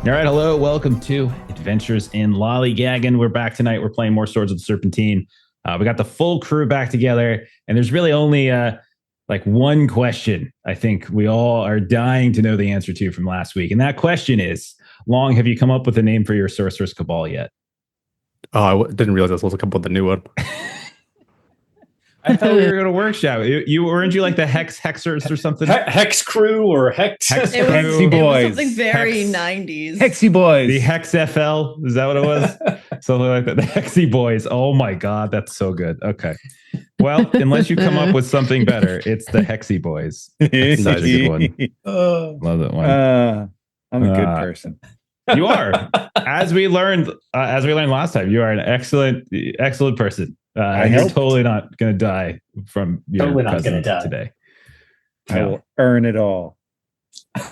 All right, hello, welcome to Adventures in Lollygagging. We're back tonight. We're playing more Swords of the Serpentine. We got the full crew back together, and there's really only like one question I think we all are dying to know the answer to from last week, and that question is: Long, have you come up with a name for your Sorcerer's Cabal yet? Oh, I didn't realize I was supposed to come up with a new one. I thought we were going to workshop. You weren't you like the Hexers or something? Hex Crew or Hex? Hexy Boys. It was something very 90s. Hexy Boys. The Hex FL. Is that what it was? Something like that. The Hexy Boys. Oh my God, that's so good. Okay. Well, unless you come up with something better, it's the Hexy Boys. That's such a good one. Love that one. I'm a good person. You are. As we learned last time, you are an excellent person. You're totally not going to die from your cousin today. I will earn it all.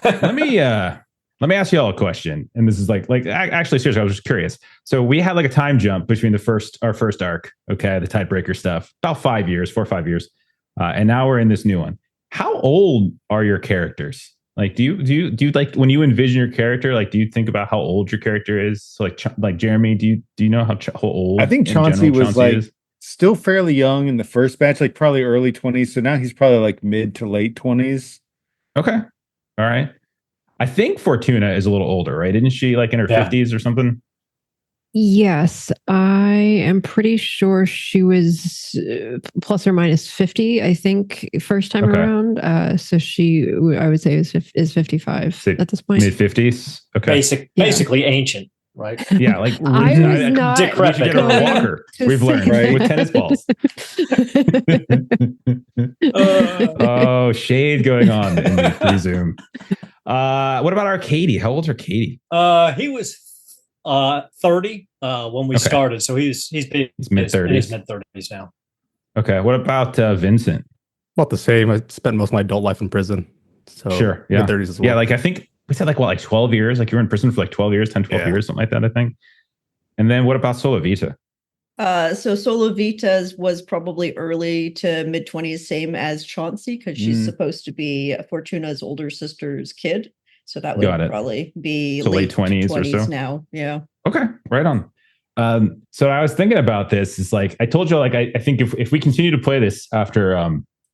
Let me ask you all a question. And this is like actually seriously, I was just curious. So we had like a time jump between our first arc, okay, the Tidebreaker stuff, about 4 or 5 years, and now we're in this new one. How old are your characters? Like, do you like when you envision your character? Like, do you think about how old your character is? So like Jeremy, do you know how old? I think Chauncey was is? Still fairly young in the first batch, like probably early 20s. So now he's probably like mid to late 20s. Okay, all right. I think Fortuna is a little older, right? Isn't she like in her 50s or something? Yes, I am pretty sure she was plus or minus 50, I think, first time around. So she, I would say, is 55 at this point. Mid 50s? Okay. Basically ancient, right? Yeah, like I was not decrepit. Walker. We've learned, right? With tennis balls. Oh, shade going on in the pre-Zoom. What about Arkadiy? How old's Arkadiy? He was 30 when we started, so he's mid-30s. He's mid-30s now. Okay, what about Vincent? About the same. I spent most of my adult life in prison. So sure, yeah. mid-30s as well. Yeah, like I think we said like 12 years? Like you were in prison for like 12 years, 10, 12 years, something like that, I think. And then what about Solo Vita? So Solo Vita's was probably early to mid 20s, same as Chauncey, because she's supposed to be Fortuna's older sister's kid. So that would probably be late 20s or so now. Yeah. Okay, right on. So I was thinking about this. Is like I told you, like I think if we continue to play this after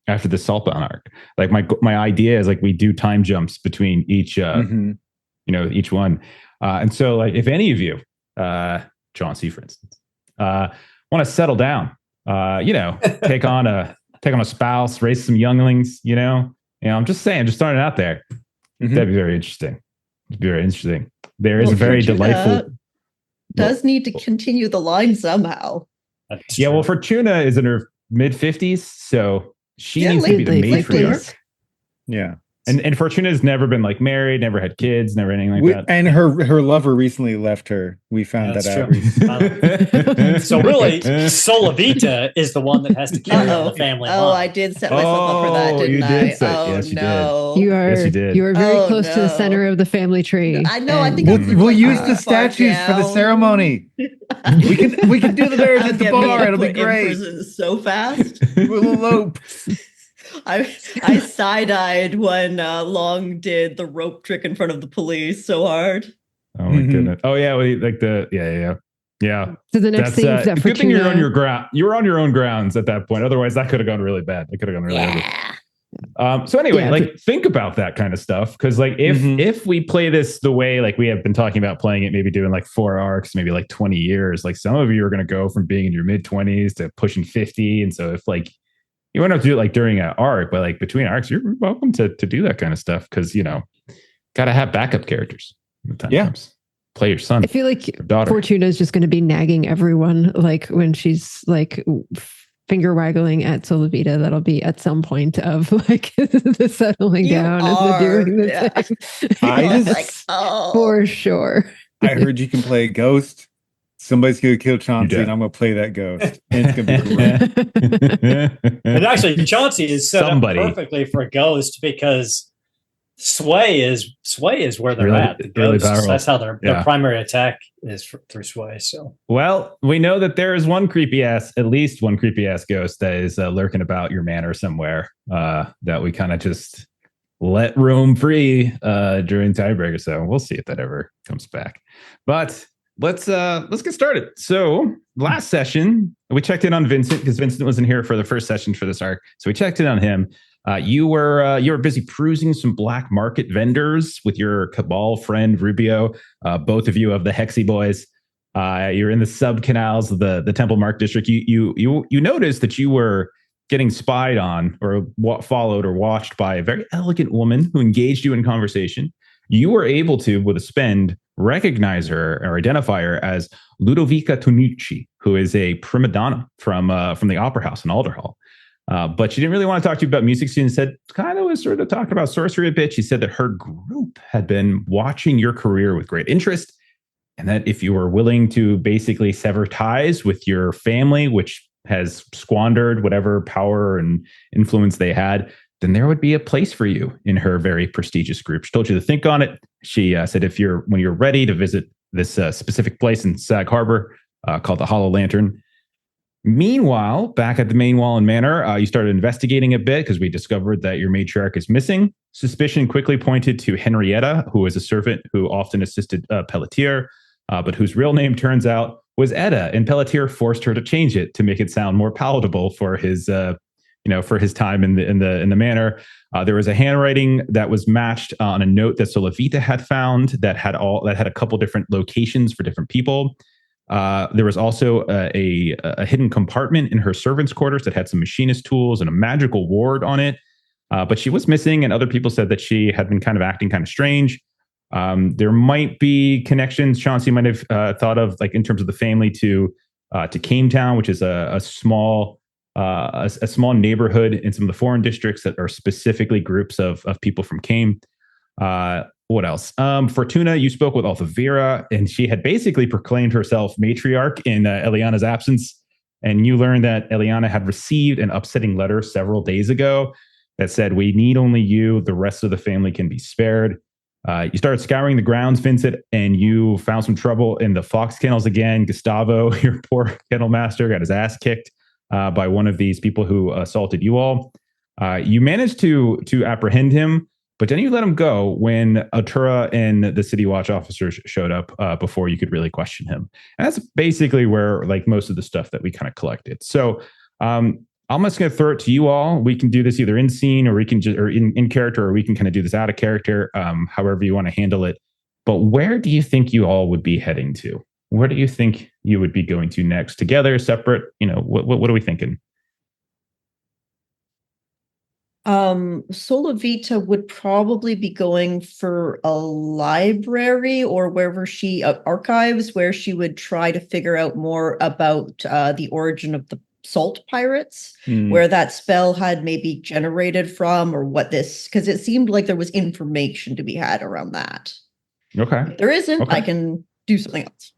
the Saltbound arc, like my idea is like we do time jumps between each each one. And so like if any of you, Chauncey, for instance, want to settle down, take on a spouse, raise some younglings, I'm just saying, just throwing it out there. That'd be very interesting. Very interesting. There is a very delightful. Does need to continue the line somehow. Yeah, well, Fortuna is in her mid 50s, so she needs to be the matriarch. Yeah. And Fortuna's never been like married, never had kids, never anything like that. And her lover recently left her. We found that out recently. So really, Solo Vita is the one that has to carry on the family line. I did set myself up for that, didn't I? Yes, you did. You are, yes, you did. You are very close to the center of the family tree. I know. I think we'll use the statues for the ceremony. we can do the marriage at the bar. It'll be great. So fast. We'll elope. I side-eyed when Long did the rope trick in front of the police so hard. Oh my goodness! Oh yeah, like yeah. So the next thing is that good thing you're on your ground. You were on your own grounds at that point. Otherwise, that could have gone really bad. It could have gone really ugly. So anyway, think about that kind of stuff, because like if we play this the way like we have been talking about playing it, maybe doing like 4 arcs, maybe like 20 years, like some of you are going to go from being in your mid 20s to pushing 50, and so if like you won't have to do it like during an arc, but like between arcs, you're welcome to do that kind of stuff, because got to have backup characters. Comes. Play your son. I feel like Fortuna is just going to be nagging everyone, like when she's like finger waggling at Solo Vita. That'll be at some point of like the settling down and the doing the thing. For sure. I heard you can play a ghost. Somebody's going to kill Chauncey, and I'm going to play that ghost. And it's going to be great. And actually, Chauncey is set up perfectly for a ghost, because Sway is where they're at. The ghosts, really that's how their primary attack is through Sway. So, well, we know that there is at least one creepy ass ghost that is lurking about your manor somewhere. That we kind of just let roam free during tiebreaker. So we'll see if that ever comes back. But let's get started. So last session we checked in on Vincent because Vincent wasn't here for the first session for this arc. So we checked in on him. You were busy perusing some black market vendors with your Cabal friend Rubio. Both of you of the Hexy Boys. You're in the sub canals of the Temple Mark district. You noticed that you were getting spied on or followed or watched by a very elegant woman who engaged you in conversation. You were able to, with a spend, recognize her or identify her as Ludovica Tonucci, who is a prima donna from the Opera House in Alderhall. But she didn't really want to talk to you about music. She instead kind of was sort of talking about sorcery a bit. She said that her group had been watching your career with great interest, and that if you were willing to basically sever ties with your family, which has squandered whatever power and influence they had, then there would be a place for you in her very prestigious group. She told you to think on it. She said when you're ready to visit this specific place in Sag Harbor called the Hollow Lantern. Meanwhile, back at the main wall and manor, you started investigating a bit because we discovered that your matriarch is missing. Suspicion quickly pointed to Henrietta, who was a servant who often assisted Pelletier, but whose real name turns out was Edda, and Pelletier forced her to change it to make it sound more palatable for his for his time in the manor. There was a handwriting that was matched on a note that Solavita had found that had a couple different locations for different people. There was also a hidden compartment in her servants' quarters that had some machinist tools and a magical ward on it. But she was missing, and other people said that she had been kind of acting kind of strange. There might be connections Chauncey might have thought of, like in terms of the family to Cametown, which is a small neighborhood in some of the foreign districts that are specifically groups of people from Came. What else? Fortuna, you spoke with Althavira, and she had basically proclaimed herself matriarch in Eliana's absence. And you learned that Eliana had received an upsetting letter several days ago that said, "We need only you. The rest of the family can be spared." You started scouring the grounds, Vincent, and you found some trouble in the fox kennels again. Gustavo, your poor kennel master, got his ass kicked by one of these people who assaulted you all. You managed to apprehend him, but then you let him go when Atura and the City Watch officers showed up before you could really question him. And that's basically where like most of the stuff that we kind of collected. So I'm just going to throw it to you all. We can do this either in scene or we can just or in character, or we can kind of do this out of character, however you want to handle it. But where do you think you all would be heading to? Where do you think you would be going to next? Together, separate? What are we thinking? Solavita would probably be going for a library or wherever archives, where she would try to figure out more about the origin of the salt pirates, where that spell had maybe generated from, or what because it seemed like there was information to be had around that. Okay. If there isn't, okay. I can do something else.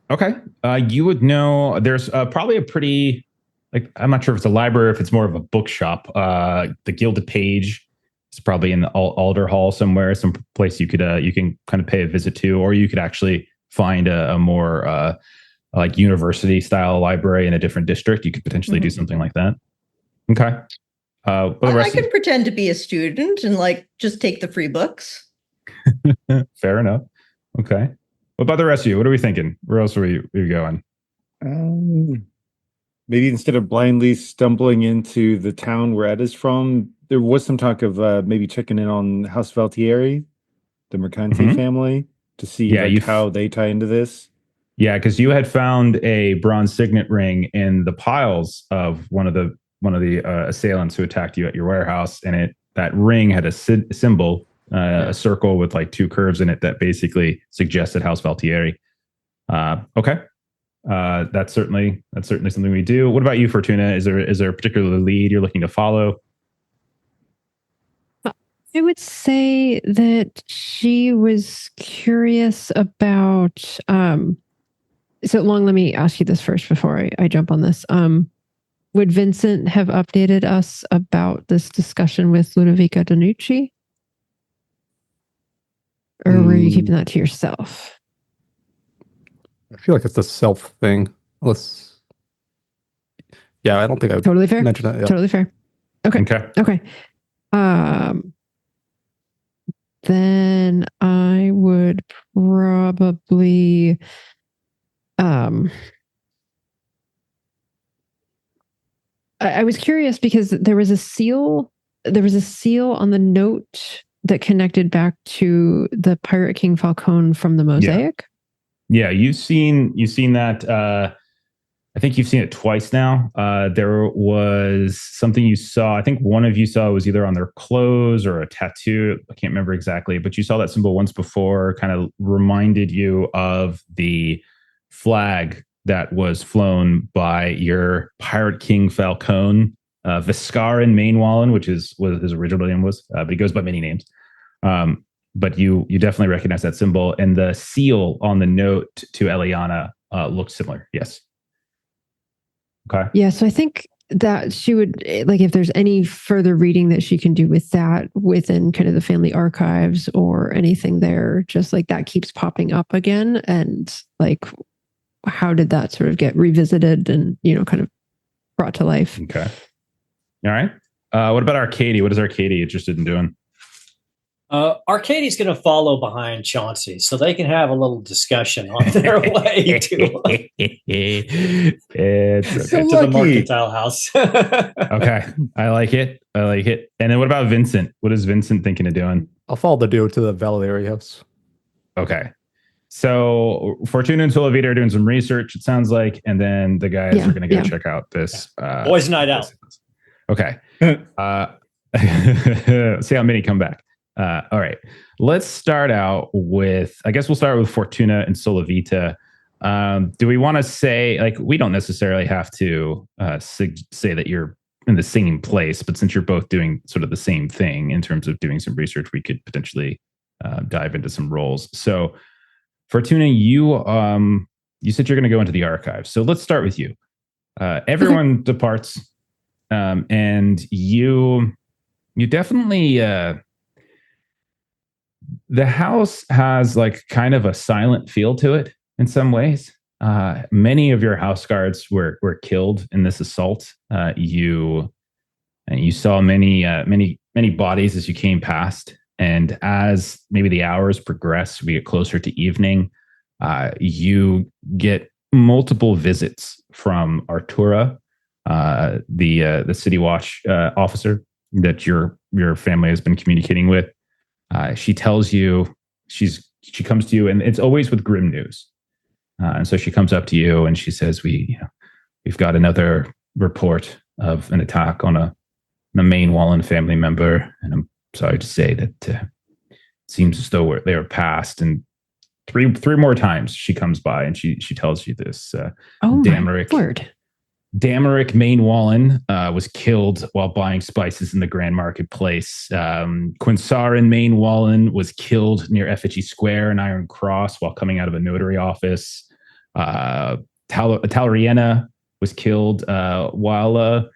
Okay. You would know there's probably a pretty, I'm not sure if it's a library, or if it's more of a bookshop. The Gilded Page is probably in the Alder Hall somewhere, some place you can kind of pay a visit to, or you could actually find a more like university style library in a different district. You could potentially do something like that. Okay. I can pretend to be a student and just take the free books. Fair enough. Okay. What about the rest of you? What are we thinking? Where else are we going? Maybe instead of blindly stumbling into the town where Ed is from, there was some talk of maybe checking in on House Valtieri, the Mercanti family, to see how they tie into this. Yeah, because you had found a bronze signet ring in the piles of one of the assailants who attacked you at your warehouse, and that ring had a symbol, a circle with like two curves in it that basically suggested House Valtieri. Okay. That's certainly something we do. What about you, Fortuna? Is there a particular lead you're looking to follow? I would say that she was curious about. So Long, let me ask you this first before I jump on this. Would Vincent have updated us about this discussion with Ludovica Tonucci? Or were you keeping that to yourself? I feel like it's a self thing. I don't think I would totally fair. mention that. Yeah. Totally fair. Okay. Then I would probably I was curious because there was a seal on the note that connected back to the Pirate King Falcone from the mosaic. Yeah, you've seen that. I think you've seen it twice now. There was something you saw. I think one of you saw was either on their clothes or a tattoo. I can't remember exactly, but you saw that symbol once before. Kind of reminded you of the flag that was flown by your Pirate King Falcone, Viscarin Mainwallen, which is what his original name was, but he goes by many names. But you definitely recognize that symbol, and the seal on the note to Eliana looks similar. Yes. Okay. Yeah, so I think that she would, like, if there's any further reading that she can do with that within kind of the family archives or anything there, just like that keeps popping up again. And like, how did that sort of get revisited and, kind of brought to life? Okay. All right. What about Arkadiy? What is Arkadiy interested in doing? Arkadiy's going to follow behind Chauncey, so they can have a little discussion on their way to the mercantile house. Okay, I like it. And then what about Vincent? What is Vincent thinking of doing? I'll follow the dude to the Valerie house. Okay. So Fortuna and Solavita are doing some research, it sounds like, and then the guys are going to go check out this boys' night out. Okay. See how many come back. All right, let's start out with, I guess we'll start with Fortuna and Solavita. Do we want to say, like, we don't necessarily have to say that you're in the same place, but since you're both doing sort of the same thing in terms of doing some research, we could potentially dive into some roles. So Fortuna, you said you're going to go into the archives. So let's start with you. Everyone departs, and you definitely... the house has like kind of a silent feel to it in some ways. Many of your house guards were killed in this assault. You saw many bodies as you came past, and as maybe the hours progress, we get closer to evening. You get multiple visits from Artura, the city watch officer that your family has been communicating with. She tells you she comes to you, and it's always with grim news. And so she comes up to you and she says, we've got another report of an attack on a Mainwallen family member. And I'm sorry to say that it seems as though they were passed. And three more times she comes by and she tells you this. My word. Damaric Mainwallen was killed while buying spices in the Grand Marketplace. Quinsarin Mainwallen was killed near Effigy Square and Iron Cross while coming out of a notary office. Talariena was killed while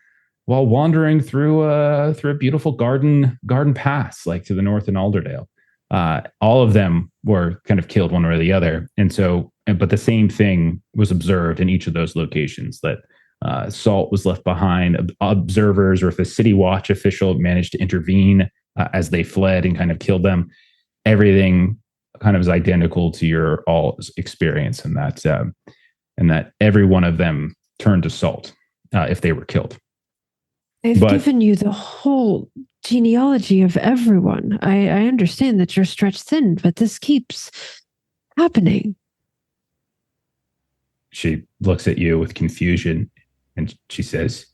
wandering through a beautiful garden pass, like to the north in Alderdale. All of them were kind of killed one way or the other, but the same thing was observed in each of those locations, that salt was left behind. Observers, or if a city watch official managed to intervene as they fled and kind of killed them, everything kind of is identical to your all's experience, and that every one of them turned to salt if they were killed. They've given you the whole genealogy of everyone. I understand that you're stretched thin, but this keeps happening. She looks at you with confusion. And she says,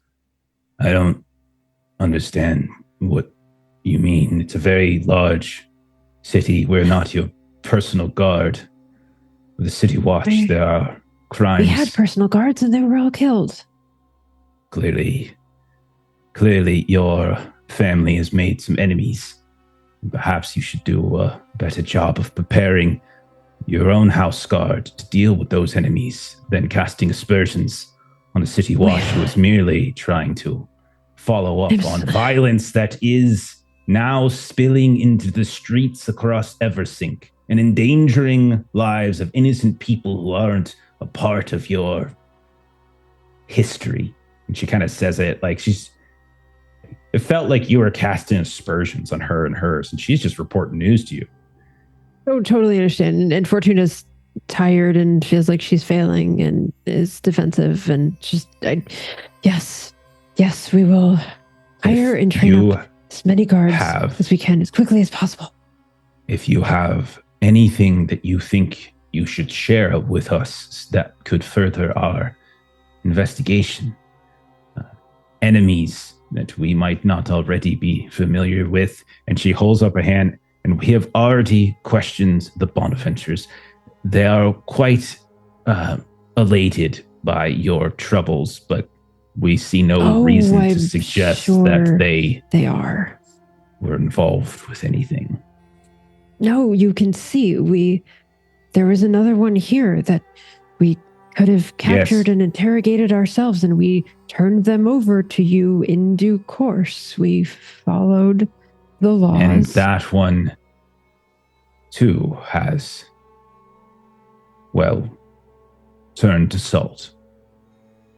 I don't understand what you mean. It's a very large city. We're not your personal guard. With the city watch, there are crimes. We had personal guards and they were all killed. Clearly your family has made some enemies. Perhaps you should do a better job of preparing your own house guard to deal with those enemies than casting aspersions on a city watch who is merely trying to follow up on violence that is now spilling into the streets across Eversink and endangering lives of innocent people who aren't a part of your history. And she kind of says it like it felt like you were casting aspersions on her and hers, and she's just reporting news to you. Oh, totally understand. And Fortuna's tired and feels like she's failing and is defensive and just, yes, we will hire and train up as many guards as we can as quickly as possible. If you have anything that you think you should share with us that could further our investigation, enemies that we might not already be familiar with, and she holds up a hand, and we have already questioned the Bonaventures. They are quite elated by your troubles, but we see no reason to suggest that they were involved with anything. No, you can see there was another one here that we could have captured and interrogated ourselves, and we turned them over to you in due course. We followed the laws. And that one, too, has, turned to salt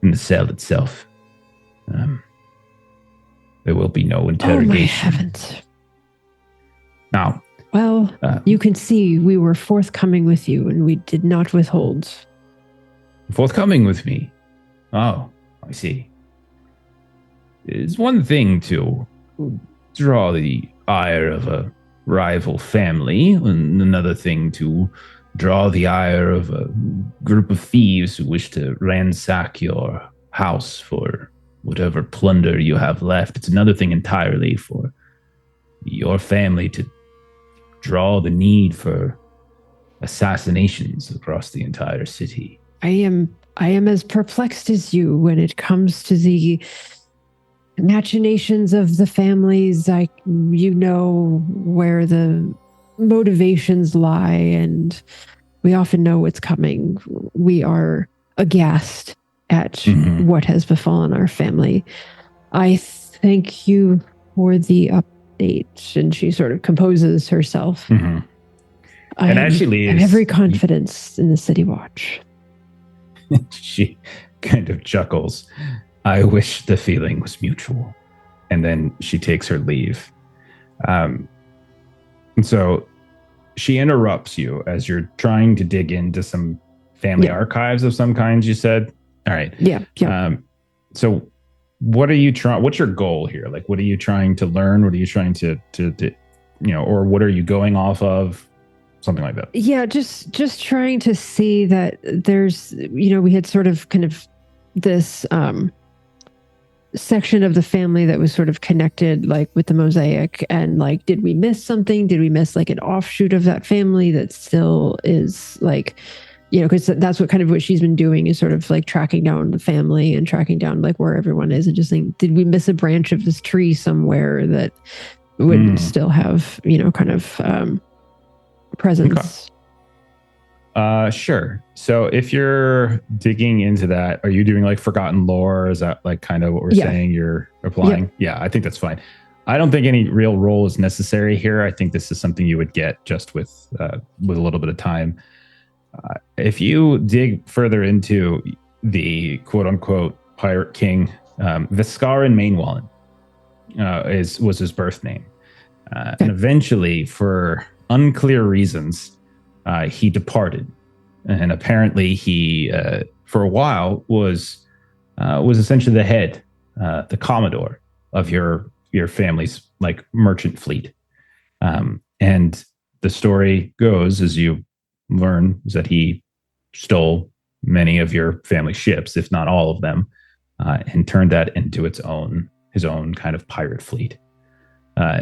in the cell itself. There will be no interrogation. Oh, my heavens. Now, you can see we were forthcoming with you, and we did not withhold. Forthcoming with me? Oh, I see. It's one thing to draw the ire of a rival family, and another thing to draw the ire of a group of thieves who wish to ransack your house for whatever plunder you have left. It's another thing entirely for your family to draw the need for assassinations across the entire city. I am as perplexed as you when it comes to the machinations of the families. You know where the motivations lie, and we often know what's coming. We are aghast at what has befallen our family. I thank you for the update. And she sort of composes herself. And as she leaves, I have every confidence in the City Watch. She kind of chuckles. I wish the feeling was mutual. And then she takes her leave. And so she interrupts you as you're trying to dig into some family archives of some kind, you said. All right. Yeah. So what are you trying? What's your goal here? Like, what are you trying to learn? What are you trying to or what are you going off of? Something like that. Yeah, just trying to see that there's, we had sort of kind of this section of the family that was sort of connected, like with the mosaic, and like, did we miss something? Did we miss like an offshoot of that family that still is like, because that's what she's been doing, is sort of like tracking down the family and tracking down like where everyone is, and just saying, did we miss a branch of this tree somewhere that would still have, kind of presence? Okay. Sure. So if you're digging into that, are you doing like forgotten lore? Is that like kind of what we're saying you're applying? Yeah, I think that's fine. I don't think any real role is necessary here. I think this is something you would get just with a little bit of time. If you dig further into the quote-unquote Pirate King, Viscarin Mainwallen was his birth name. And eventually, for unclear reasons, he departed. And apparently he, for a while, was essentially the head, the commodore of your family's like merchant fleet. And the story goes, as you learn, is that he stole many of your family ships, if not all of them, and turned that into his own kind of pirate fleet.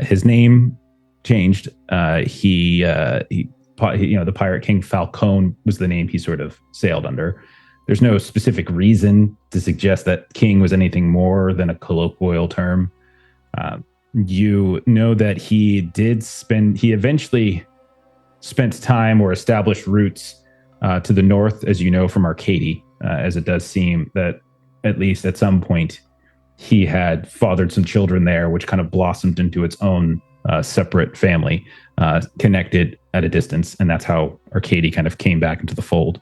His name changed. The Pirate King Falcone was the name he sort of sailed under. There's no specific reason to suggest that King was anything more than a colloquial term. You know that he eventually spent time or established roots to the north, as you know, from Arkadiy, as it does seem that at least at some point he had fathered some children there, which kind of blossomed into its own separate family, connected at a distance. And that's how Arkadiy kind of came back into the fold.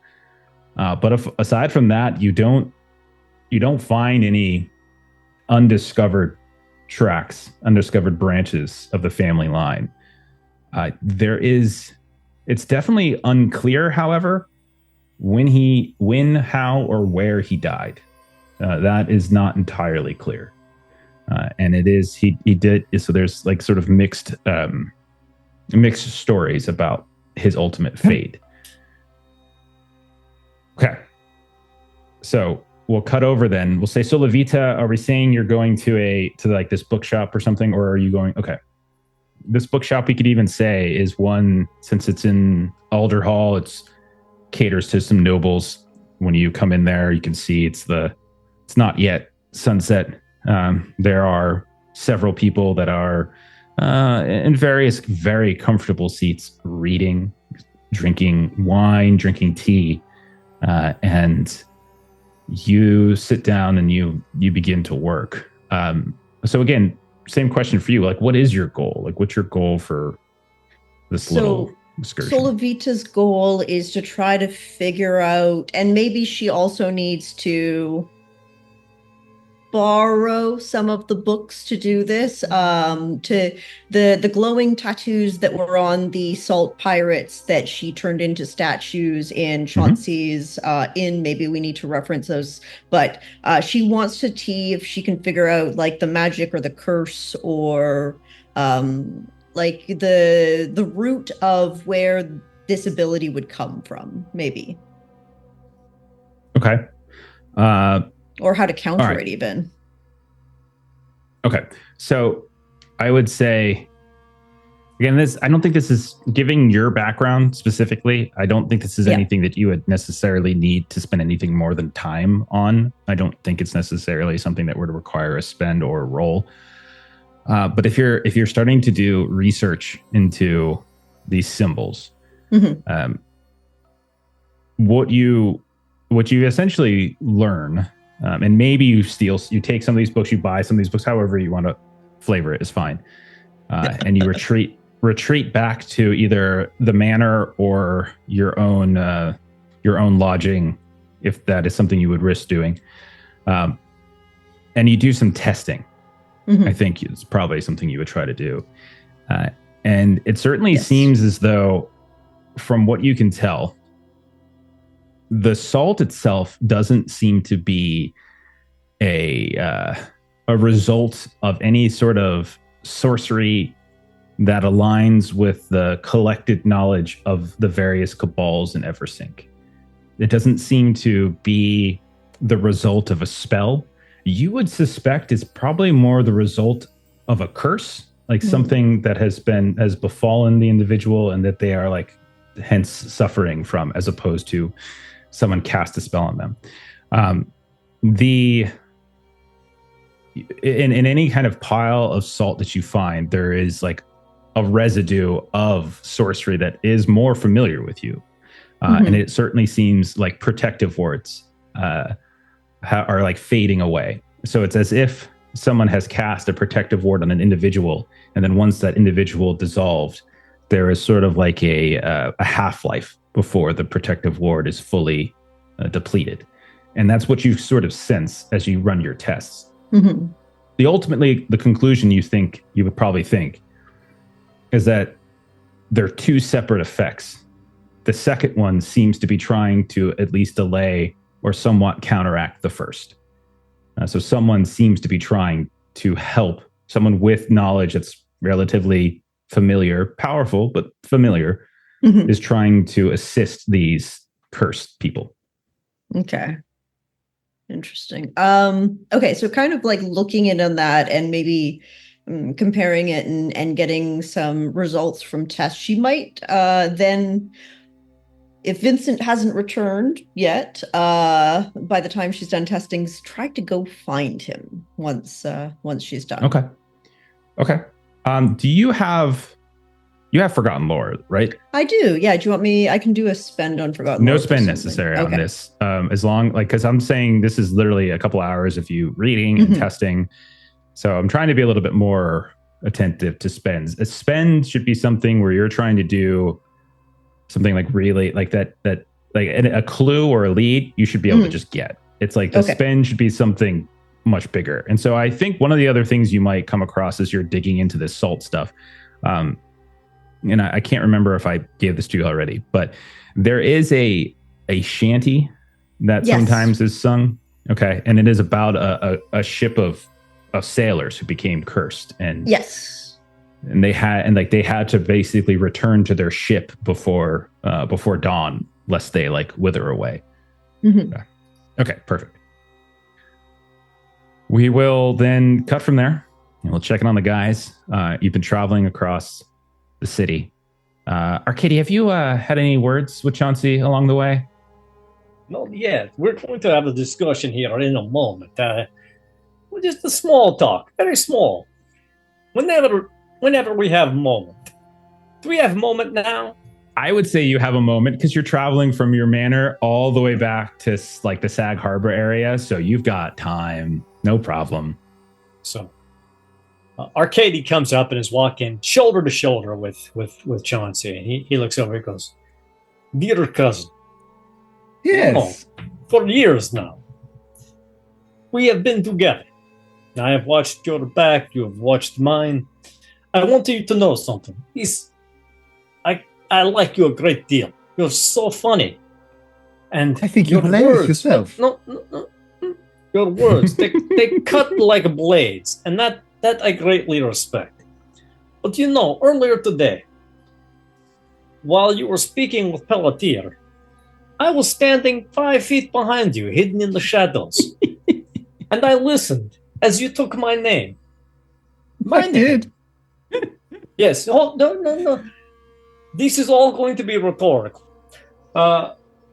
But aside from that, you don't find any undiscovered tracks, undiscovered branches of the family line. It's definitely unclear, however, when, how, or where he died. That is not entirely clear. And it is, he did, so there's like sort of mixed stories about his ultimate fate. Okay. So we'll cut over then. We'll say, so Levita, are we saying you're going to like this bookshop or something, or are you going, okay. This bookshop, we could even say, is one, since it's in Alder Hall, it's caters to some nobles. When you come in there, you can see it's not yet sunset. There are several people that are in various very comfortable seats, reading, drinking wine, drinking tea, and you sit down and you begin to work. So again, same question for you. Like, what is your goal? Like, what's your goal for this little excursion? Solovita's goal is to try to figure out, and maybe she also needs to borrow some of the books to do this, to the glowing tattoos that were on the salt pirates that she turned into statues in Chauncey's inn. Maybe we need to reference those, but she wants to see if she can figure out like the magic or the curse, or like the root of where this ability would come from, maybe. Okay. Or how to counter it even. Okay. So I would say, again, I don't think this is, giving your background specifically, I don't think this is anything that you would necessarily need to spend anything more than time on. I don't think it's necessarily something that would require a spend or a roll. But if you're starting to do research into these symbols, what you essentially learn, and maybe you take some of these books, you buy some of these books, however you want to flavor it is fine, and you retreat back to either the manor or your own lodging, if that is something you would risk doing, and you do some testing. I think it's probably something you would try to do, and it certainly seems as though, from what you can tell, the salt itself doesn't seem to be a result of any sort of sorcery that aligns with the collected knowledge of the various cabals in Eversink. It doesn't seem to be the result of a spell. You would suspect it's probably more the result of a curse, like something that has befallen the individual and that they are like hence suffering from, as opposed to someone cast a spell on them. In any kind of pile of salt that you find, there is like a residue of sorcery that is more familiar with you. And it certainly seems like protective wards are like fading away. So it's as if someone has cast a protective ward on an individual, and then once that individual dissolved, there is sort of like a half-life before the protective ward is fully depleted. And that's what you sort of sense as you run your tests. Ultimately, the conclusion you would probably think is that there are two separate effects. The second one seems to be trying to at least delay or somewhat counteract the first. So someone seems to be trying to help, someone with knowledge that's relatively familiar, powerful, but familiar, is trying to assist these cursed people. Okay. Interesting. Okay, so kind of like looking in on that and maybe comparing it and getting some results from tests, she might then, if Vincent hasn't returned yet, by the time she's done testing, try to go find him once she's done. Okay. Do you have Forgotten Lore, right? I do. Yeah. Do you want me? I can do a spend on Forgotten Lore. No spend necessary on this. As long, because I'm saying this is literally a couple hours of you reading and testing. So I'm trying to be a little bit more attentive to spends. A spend should be something where you're trying to do something like really like that like a clue or a lead you should be able to just get. It's like the spend should be something much bigger. And so I think one of the other things you might come across as you're digging into this salt stuff, and I can't remember if I gave this to you already, but there is a shanty that sometimes is sung. Okay. And it is about a ship of sailors who became cursed. And and they had to basically return to their ship before dawn, lest they like wither away. Mm-hmm. Okay, perfect. We will then cut from there, and we'll check in on the guys. You've been traveling across the city. Arkadiy, have you had any words with Chauncey along the way? Not yet. We're going to have a discussion here in a moment. Just a small talk, very small. Whenever we have a moment. Do we have a moment now? I would say you have a moment because you're traveling from your manor all the way back to like the Sag Harbor area. So you've got time. No problem. So Arkadiy comes up and is walking shoulder to shoulder with Chauncey. And he looks over and goes, "Dear cousin. Yes. For years now, we have been together. I have watched your back. You have watched mine. I want you to know something. I like you a great deal. You're so funny. And I think you're hilarious yourself. No. Your words, they cut like blades. And that I greatly respect. But earlier today, while you were speaking with Pelletier, I was standing 5 feet behind you, hidden in the shadows. And I listened as you took my name. I did. Yes. Oh, no. This is all going to be rhetorical.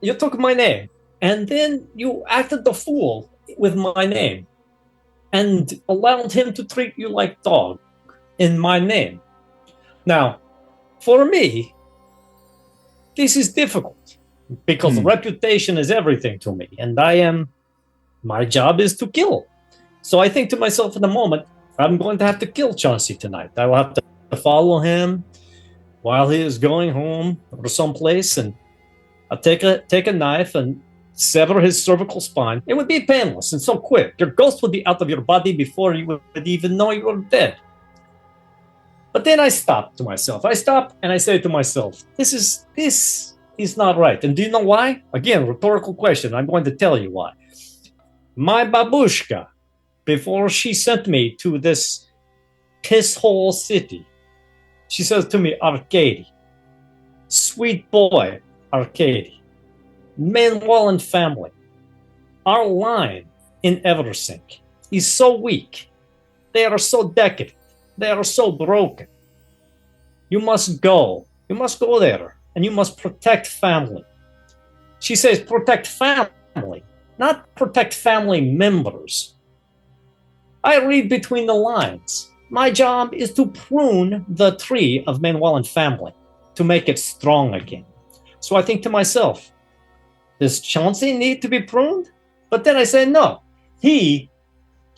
You took my name, and then you acted the fool with my name and allowed him to treat you like dog in my name. Now, for me, this is difficult because reputation is everything to me, and my job is to kill. So I think to myself in the moment, I'm going to have to kill Chauncey tonight. I will have to follow him while he is going home or someplace, and I'll take a knife and sever his cervical spine. It would be painless and so quick. Your ghost would be out of your body before you would even know you were dead. But then I stop to myself. I stop and I say to myself, this is not right. And do you know why? Again, rhetorical question. I'm going to tell you why. My babushka, before she sent me to this pisshole city, she says to me, Arkadiy, sweet boy, Arkadiy, Manuel and family, our line in Eversink is so weak. They are so decadent. They are so broken. You must go. You must go there, and you must protect family. She says, protect family, not protect family members. I read between the lines. My job is to prune the tree of Manuel and family to make it strong again. So I think to myself, does Chauncey need to be pruned? But then I say, no. He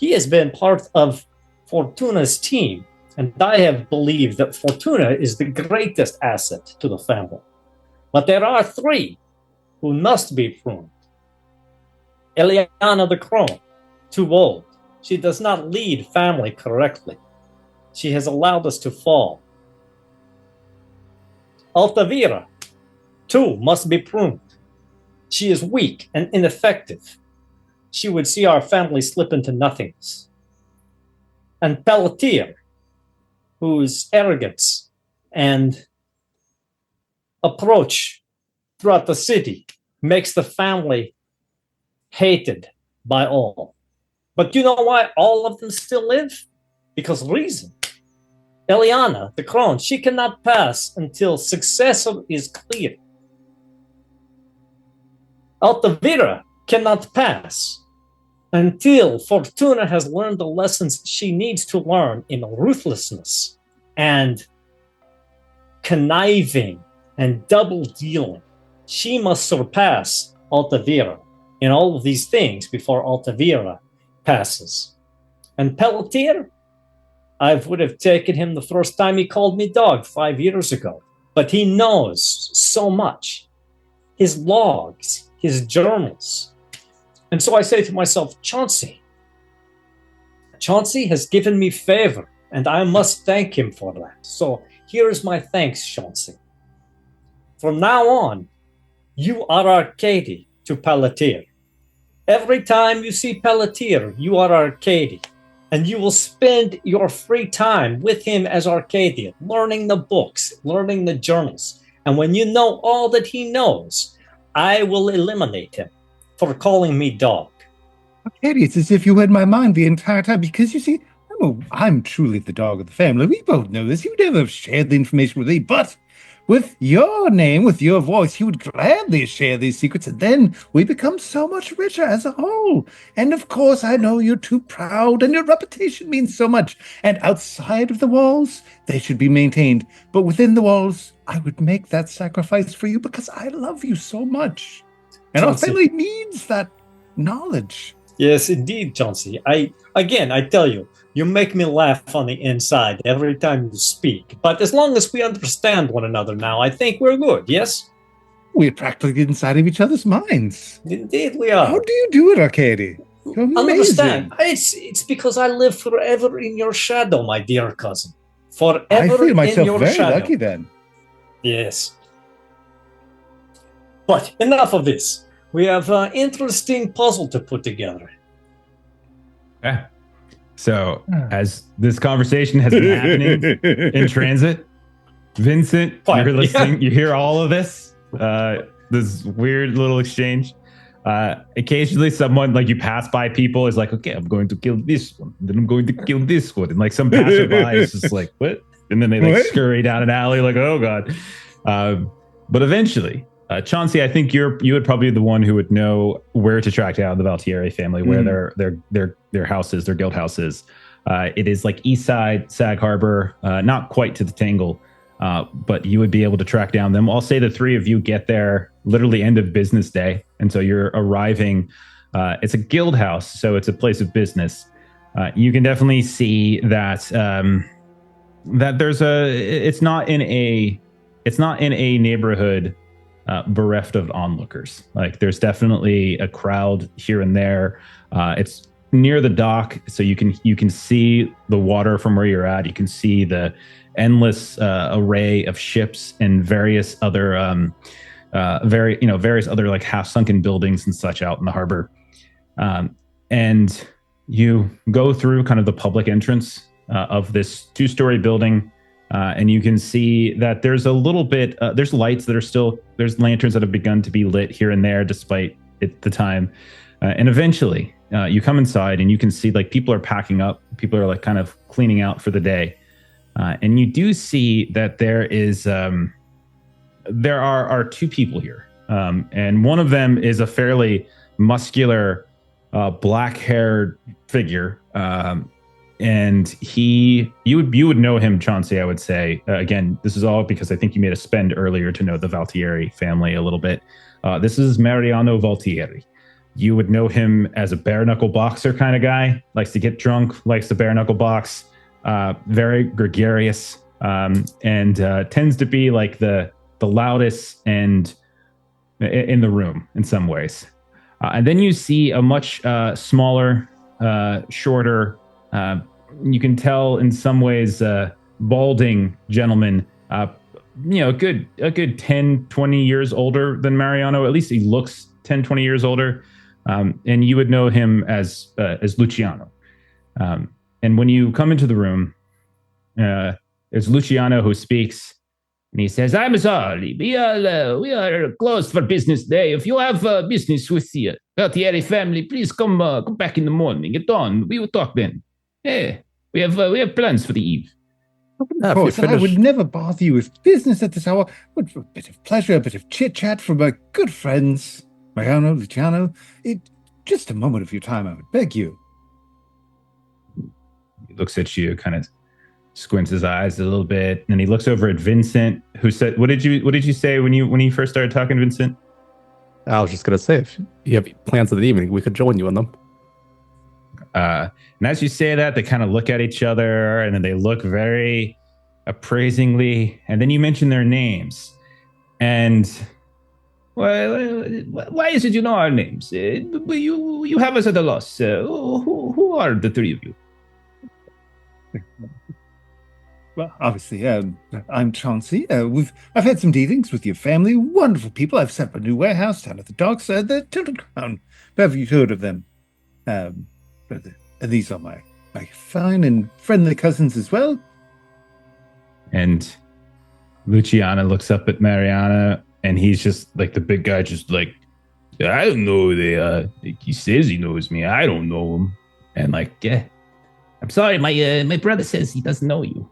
has been part of Fortuna's team, and I have believed that Fortuna is the greatest asset to the family. But there are 3 who must be pruned. Eliana the crone, too old. She does not lead family correctly. She has allowed us to fall. Altavira, 2, must be pruned. She is weak and ineffective. She would see our family slip into nothingness. And Pelletier, whose arrogance and approach throughout the city makes the family hated by all. But you know why all of them still live? Because reason. Eliana, the crone, she cannot pass until successor is clear. Altavira cannot pass until Fortuna has learned the lessons she needs to learn in ruthlessness and conniving and double dealing. She must surpass Altavira in all of these things before Altavira passes. And Pelletier, I would have taken him the first time he called me dog 5 years ago. But he knows so much. His logs, his journals. And so I say to myself, Chauncey, Chauncey has given me favor, and I must thank him for that. So here is my thanks, Chauncey. From now on, you are Arkadiy to Pelletier. Every time you see Pelletier, you are Arkadiy, and you will spend your free time with him as Arkadiy, learning the books, learning the journals. And when you know all that he knows, I will eliminate him for calling me dog. Arkadiy, it's as if you had my mind the entire time, because you see, I'm truly the dog of the family. We both know this. You never shared the information with me, but with your name, with your voice, you would gladly share these secrets, and then we become so much richer as a whole. And of course, I know you're too proud, and your reputation means so much. And outside of the walls, they should be maintained. But within the walls, I would make that sacrifice for you because I love you so much. And Chauncey, our family needs that knowledge. Yes, indeed, Chauncey. I tell you, you make me laugh on the inside every time you speak. But as long as we understand one another now, I think we're good, yes? We're practically inside of each other's minds. Indeed we are. How do you do it, Arkadiy? You're amazing. Understand. It's because I live forever in your shadow, my dear cousin. Forever in your shadow. I feel myself very lucky then. Yes. But enough of this. We have an interesting puzzle to put together. Yeah. So, as this conversation has been happening in transit, Vincent, you're listening, you hear all of this, this weird little exchange. Occasionally someone, like you pass by people, is like, okay, I'm going to kill this one, then I'm going to kill this one. And like some passerby is just like, what? And then they like scurry down an alley like, oh God. But eventually, Chauncey, I think you would probably be the one who would know where to track down the Valtieri family, where their house is, their guild house is. It is like East Side, Sag Harbor, not quite to the Tangle, but you would be able to track down them. I'll say the three of you get there literally end of business day, and so you're arriving. It's a guild house, so it's a place of business. You can definitely see that that there's it's not in a neighborhood bereft of onlookers. Like there's definitely a crowd here and there. It's near the dock, so you can see the water from where you're at. You can see the endless array of ships and various other various other like half sunken buildings and such out in the harbor. And you go through kind of the public entrance of this 2-story building. And you can see that there's a little bit, there's lights that are still, there's lanterns that have begun to be lit here and there despite the time. And eventually you come inside and you can see like people are packing up. People are like kind of cleaning out for the day. And you do see that there are 2 people here. And one of them is a fairly muscular, black-haired figure. And you would know him, Chauncey, I would say. Again, this is all because I think you made a spend earlier to know the Valtieri family a little bit. This is Mariano Valtieri. You would know him as a bare-knuckle boxer kind of guy. Likes to get drunk, likes to bare-knuckle box. Very gregarious, and tends to be like the loudest and in the room in some ways. And then you see a much smaller, shorter, you can tell in some ways balding gentleman, a good 10, 20 years older than Mariano. At least he looks 10, 20 years older. And you would know him as Luciano. And when you come into the room, it's Luciano who speaks. And he says, I'm sorry, we are closed for business day. If you have business with the Valtieri family, please come back in the morning. Get on. We will talk then. Hey, we have plans for the eve. Of course, I would never bother you with business at this hour. But for a bit of pleasure, a bit of chit-chat from my good friends, Mariano, Luciano. Just a moment of your time, I would beg you. He looks at you, kind of squints his eyes a little bit, and he looks over at Vincent, who said, "What did you say when you first started talking, Vincent?" I was just gonna say, if you have plans for the evening, we could join you in them. And as you say that, they kind of look at each other, and then they look very appraisingly, and then you mention their names. And well, why is it you know our names? You have us at a loss. Who are the 3 of you? Well, obviously, I'm Chauncey. I've had some dealings with your family. Wonderful people. I've set up a new warehouse down at the docks, the Tilted Crown. Have you heard of them? And these are my fine and friendly cousins as well. And Luciana looks up at Mariana, and he's just like the big guy, just like, I don't know who they are. Like, he says he knows me. I don't know him. And like, yeah, I'm sorry, my brother says he doesn't know you.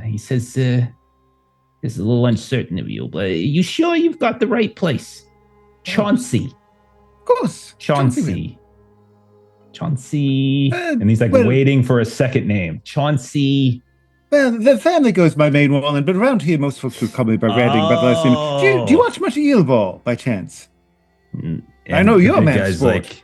He says he's a little uncertain of you, but you sure you've got the right place? Chauncey. Of course. Chauncey. And he's like waiting for a second name. Chauncey. Well, the family goes by main one, but around here most folks would call me by Redding. But last name. Do you watch much of Eel Ball by chance? I know you're a man sport. Like,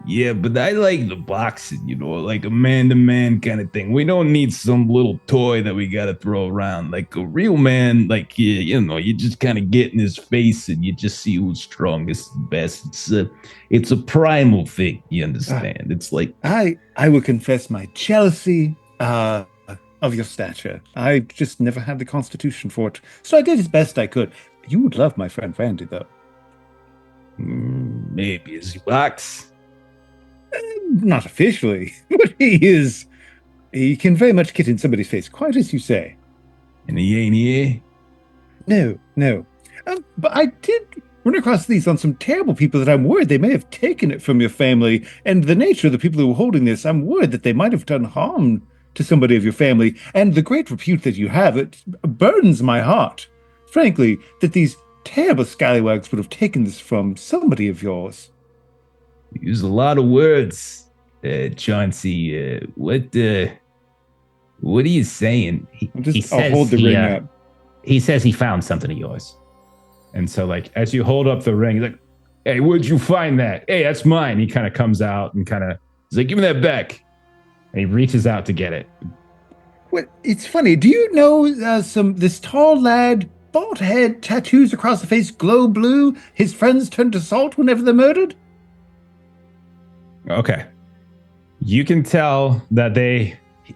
yeah, but I like the boxing, like a man-to-man kind of thing. We don't need some little toy that we got to throw around. Like a real man, like, you just kind of get in his face and you just see who's strongest and best. It's a primal thing, you understand? It's like... I will confess my jealousy of your stature. I just never had the constitution for it. So I did as best I could. You would love my friend Randy, though. Maybe. Is he box? Not officially, but he is. He can very much get in somebody's face, quite as you say. And he ain't here? No. But I did run across these on some terrible people that I'm worried they may have taken it from your family. And the nature of the people who were holding this, I'm worried that they might have done harm to somebody of your family. And the great repute that you have, it burdens my heart, frankly, that these terrible scallywags would have taken this from somebody of yours. You use a lot of words, Chauncey. What are you saying? I'll hold the ring up. He says he found something of yours. And so, like, as you hold up the ring, he's like, hey, where'd you find that? Hey, that's mine. He kind of comes out and he's like, give me that back. And he reaches out to get it. Well, it's funny. Do you know this tall lad, bald head, tattoos across the face, glow blue? His friends turned to salt whenever they're murdered? Okay. You can tell that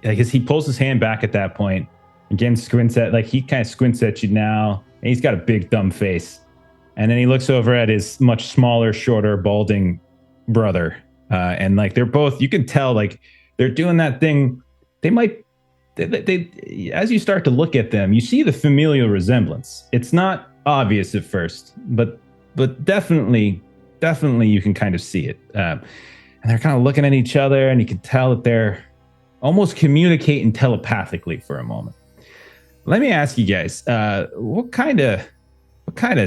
because he pulls his hand back at that point. Again, he kind of squints at you now. And he's got a big dumb face. And then he looks over at his much smaller, shorter, balding brother. And like, they're both, you can tell, like, they're doing that thing. They as you start to look at them, you see the familial resemblance. It's not obvious at first, but definitely you can kind of see it. And they're kind of looking at each other, and you can tell that they're almost communicating telepathically for a moment. Let me ask you guys, what kind of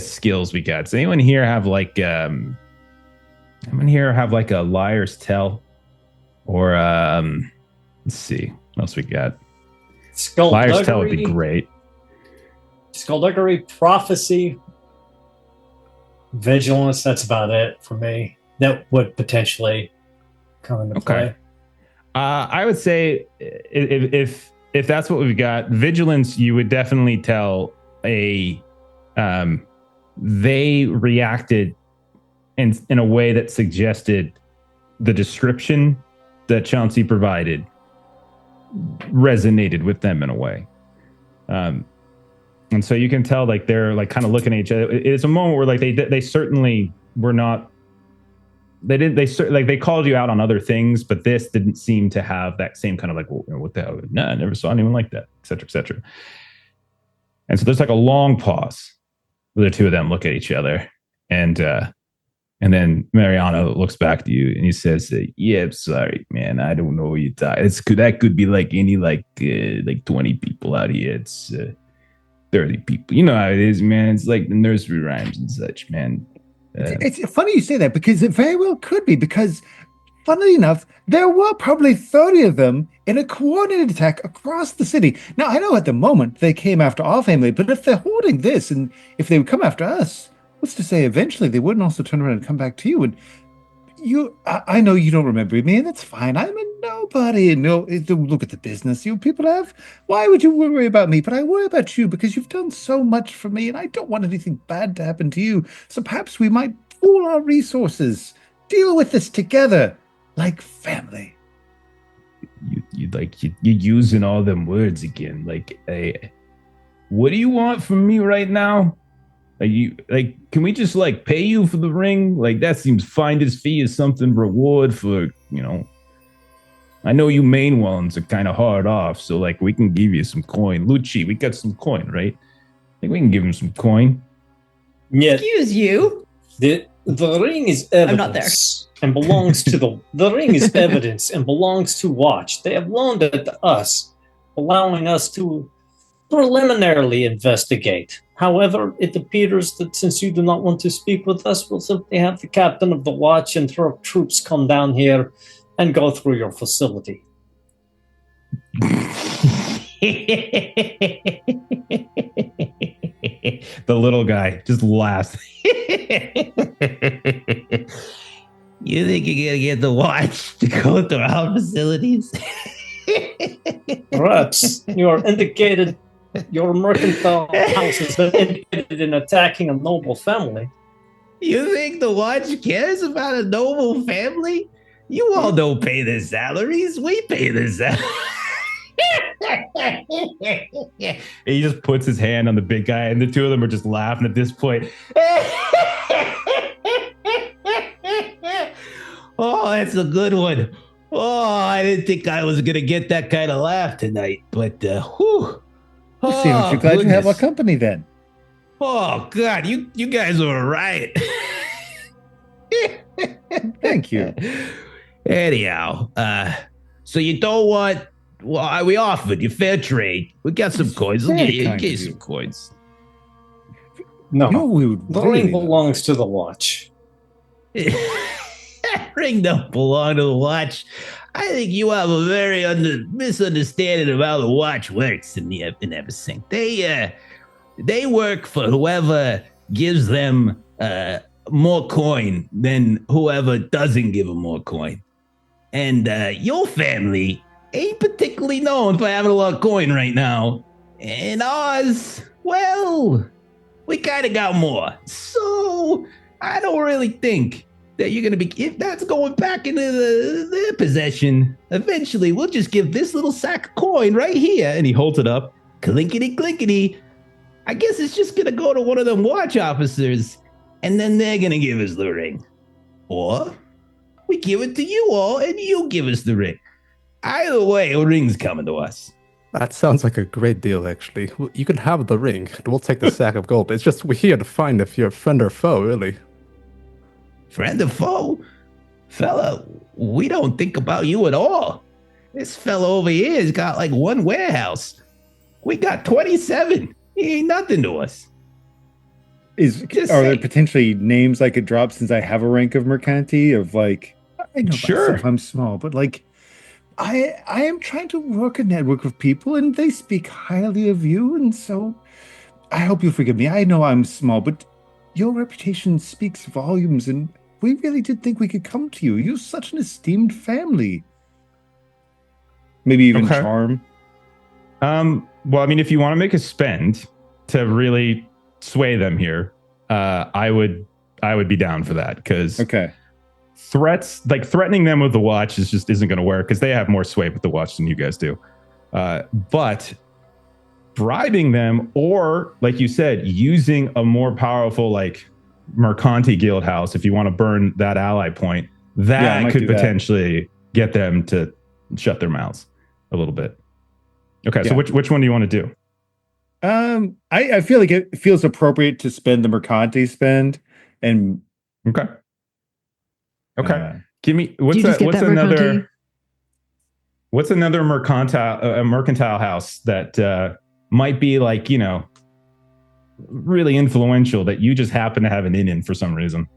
skills we got? Does anyone here have like a liar's tell? Or let's see, what else we got? Liar's tell would be great. Skullduggery, prophecy, vigilance. That's about it for me. That would potentially come into play. I would say if that's what we've got, vigilance, you would definitely tell they reacted in a way that suggested the description that Chauncey provided resonated with them in a way. And so you can tell, like, they're like kind of looking at each other. It's a moment where like they certainly were not. They called you out on other things, but this didn't seem to have that same kind of like, well, what the hell? No, I never saw anyone like that, et cetera, et cetera. And so there's like a long pause where the two of them look at each other, and then Mariano looks back to you and he says, "Yeah, I'm sorry, man. I don't know what you're talking. That could be like any like 20 people out here. It's 30 people. You know how it is, man. It's like the nursery rhymes and such, man." It's funny you say that, because it very well could be, because funnily enough, there were probably 30 of them in a coordinated attack across the city. Now, I know at the moment they came after our family, but if they're holding this and if they would come after us, what's to say eventually they wouldn't also turn around and come back to you? And I know you don't remember me, and that's fine. I'm a nobody. No, look at the business you people have. Why would you worry about me? But I worry about you because you've done so much for me, and I don't want anything bad to happen to you. So perhaps we might pool our resources, deal with this together like family. You you're using all them words again. Like, what do you want from me right now? Can we just like pay you for the ring? Like, that seems finder's fee is something reward for, I know you main ones are kind of hard off, so like we can give you some coin. Lucci, we got some coin, right? I think we can give him some coin. Yeah. Excuse you. The ring is evidence. I'm not there. And belongs to the ring is evidence and belongs to Watch. They have loaned it to us, allowing us to preliminarily investigate. However, it appears that since you do not want to speak with us, we'll simply have the captain of the Watch and troops come down here and go through your facility. The little guy just laughs. You think you're going to get the Watch to go through our facilities? Perhaps your mercantile house has been indicated in attacking a noble family. You think the Watch cares about a noble family? You all don't pay their salaries. We pay their salaries. He just puts his hand on the big guy, and the two of them are just laughing at this point. Oh, that's a good one. Oh, I didn't think I was going to get that kind of laugh tonight, but whew. Oh, see, I'm glad you have our company then. Oh, God, you guys are a riot. Thank you. Anyhow, so you don't want... Well, we offered you fair trade. We got some coins. We'll get you some coins. No, the ring belongs to the Watch. Ring don't belong to the Watch. I think you have a very misunderstanding of how the Watch works in everything. They work for whoever gives them more coin than whoever doesn't give them more coin. And your family ain't particularly known for having a lot of coin right now. And ours, well, we kind of got more. So I don't really think that you're going to be, if that's going back into their possession, eventually we'll just give this little sack of coin right here. And he holds it up. Clinkety, clinkety. I guess it's just going to go to one of them Watch officers. And then they're going to give us the ring. Or we give it to you all and you give us the ring. Either way, a ring's coming to us. That sounds like a great deal, actually. You can have the ring, and we'll take the sack of gold. It's just we're here to find if you're a friend or foe, really. Friend or foe? Fella, we don't think about you at all. This fella over here has got like one warehouse. We got 27. He ain't nothing to us. Are there potentially names I could drop since I have a rank of mercanti of like, I know myself, I'm small, but like, I am trying to work a network of people and they speak highly of you. And so I hope you'll forgive me. I know I'm small, but your reputation speaks volumes. And we really did think we could come to you. You're such an esteemed family. Maybe even charm. Well, I mean, if you want to make a spend to really sway them here, I would be down for that. Because threats, like threatening them with the Watch just isn't going to work because they have more sway with the Watch than you guys do. But bribing them, or like you said, using a more powerful like Mercanti Guild house, if you want to burn that ally point, that could potentially get them to shut their mouths a little bit. Okay, so which one do you want to do? I feel like it feels appropriate to spend the Mercanti spend and Give me what's another mercantile house that might be like, you know, really influential that you just happen to have an in for some reason.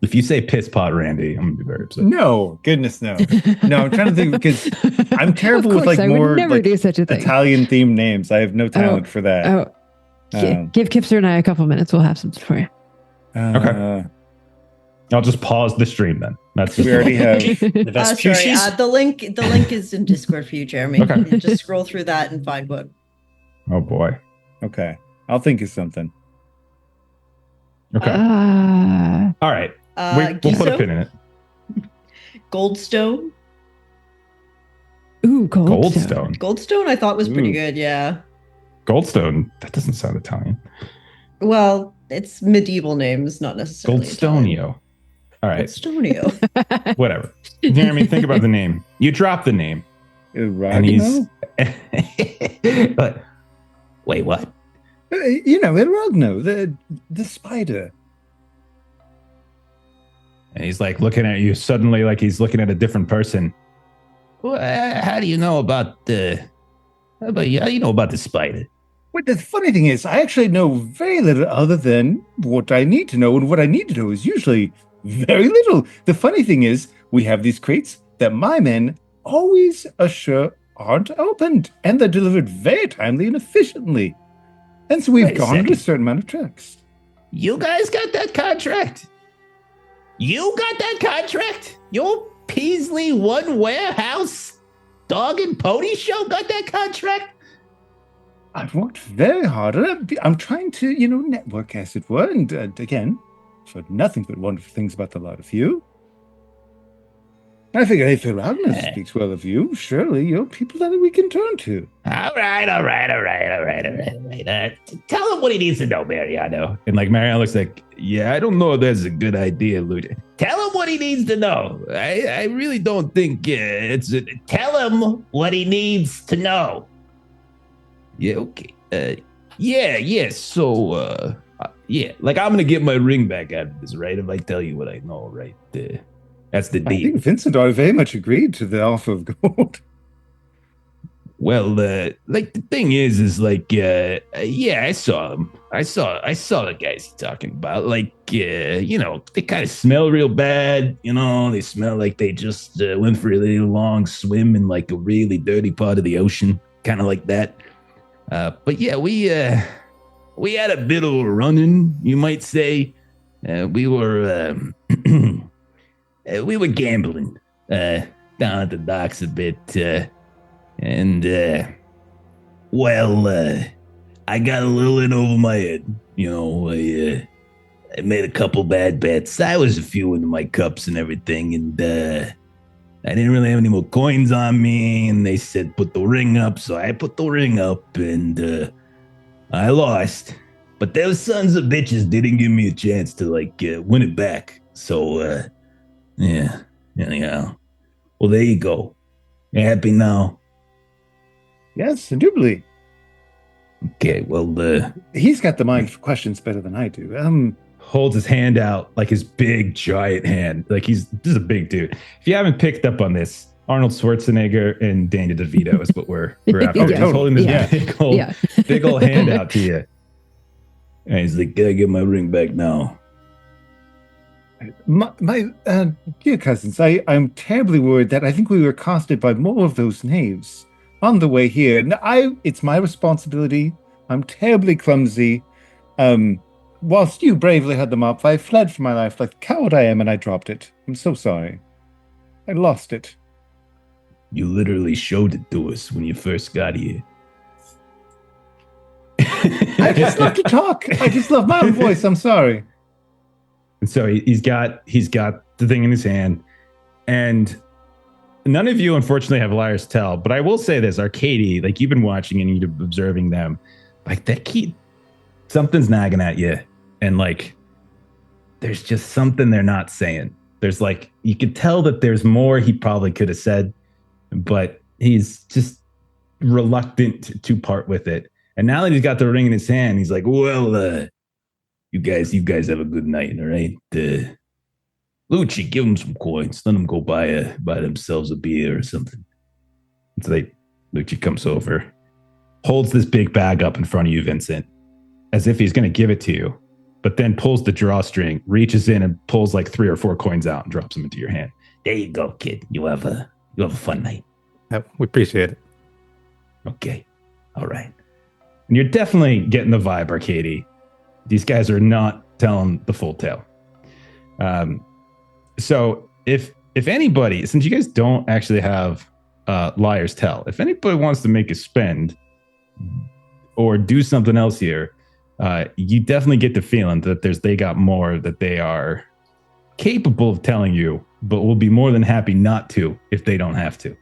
If you say piss pot Randy, I'm gonna be very upset. No, goodness no. No, I'm trying to think because I'm terrible with like more like Italian themed names. I have no talent for that. Give Kipster and I a couple minutes. We'll have some for you. Okay. I'll just pause the stream then. That's just we already have the Vespucci's. Sorry, the link is in Discord for you, Jeremy. Okay. Just scroll through that and find what. Oh boy. Okay. I'll think of something. Okay. All right. We'll put a pin in it. Goldstone. Ooh, Goldstone. Goldstone I thought was pretty Ooh. good, yeah. Goldstone. That doesn't sound Italian. Well, it's medieval names, not necessarily Goldstonio. All right. Goldstonio. Whatever. Jeremy, think about the name. You drop the name. And he's. But wait, what? Erogno, the spider. And he's like looking at you suddenly, like he's looking at a different person. Well, how do you know about the? How do you know about the spider? Well, the funny thing is, I actually know very little other than what I need to know, and what I need to know is usually very little. The funny thing is, we have these crates that my men always assure aren't opened, and they're delivered very timely and efficiently. And so we've gone to a certain amount of trucks. You guys got that contract? You got that contract? Your Peasley One Warehouse Dog and Pony Show got that contract? I've worked very hard. I'm trying to, network, as it were. And again, I've heard nothing but wonderful things about the lot of you. I figure if Erogno speaks well of you, surely you're people that we can turn to. All right. Tell him what he needs to know, Mariano. And like Mariano looks like, yeah, I don't know if that's a good idea, Ludi. Tell him what he needs to know. I really don't think tell him what he needs to know. Yeah, okay. Yeah. So, like I'm gonna get my ring back out of this, right? If I tell you what I know, right? That's the deal. I think Vincent and I very much agreed to the offer of gold. Well, like the thing is like, I saw them. I saw the guys you're talking about. Like, they kind of smell real bad. They smell like they just went for a really long swim in like a really dirty part of the ocean, kind of like that. But yeah, we had a bit of a run-in, you might say. We were gambling down at the docks a bit, and I got a little in over my head. I made a couple bad bets. I was a few into my cups and everything, and I didn't really have any more coins on me, and they said put the ring up, so I put the ring up, and I lost. But those sons of bitches didn't give me a chance to win it back. So yeah. Anyhow, well, there you go. You happy now? Yes, indubitably. Okay, well, he's got the mind for questions better than I do. Holds his hand out, like his big giant hand. Like this is a big dude. If you haven't picked up on this, Arnold Schwarzenegger and Danny DeVito is what we're after. Yeah. He's holding this big old hand out to you. And he's like, "Gotta get my ring back now." My dear cousins, I'm terribly worried that I think we were accosted by more of those knaves on the way here. It's my responsibility. I'm terribly clumsy. Whilst you bravely had them up, I fled for my life like the coward I am, and I dropped it. I'm so sorry. I lost it. You literally showed it to us when you first got here. I just love to talk. I just love my own voice. I'm sorry. And so he's got the thing in his hand, and none of you, unfortunately, have liar's tell. But I will say this, Arkadiy, like you've been watching and you're observing them, like that key, something's nagging at you, and like there's just something they're not saying. There's like you could tell that there's more he probably could have said, but he's just reluctant to part with it. And now that he's got the ring in his hand, he's like, well, you guys have a good night, all right? Lucci, give them some coins. Let them go buy themselves a beer or something. And so Lucci comes over, holds this big bag up in front of you, Vincent, as if he's going to give it to you, but then pulls the drawstring, reaches in and pulls like 3 or 4 coins out and drops them into your hand. There you go, kid. You have a fun night. Yeah, we appreciate it. Okay. All right. And you're definitely getting the vibe, Arkadiy. These guys are not telling the full tale. So if anybody, since you guys don't actually have liar's tell, if anybody wants to make a spend or do something else here, you definitely get the feeling that they got more that they are capable of telling you, but will be more than happy not to if they don't have to.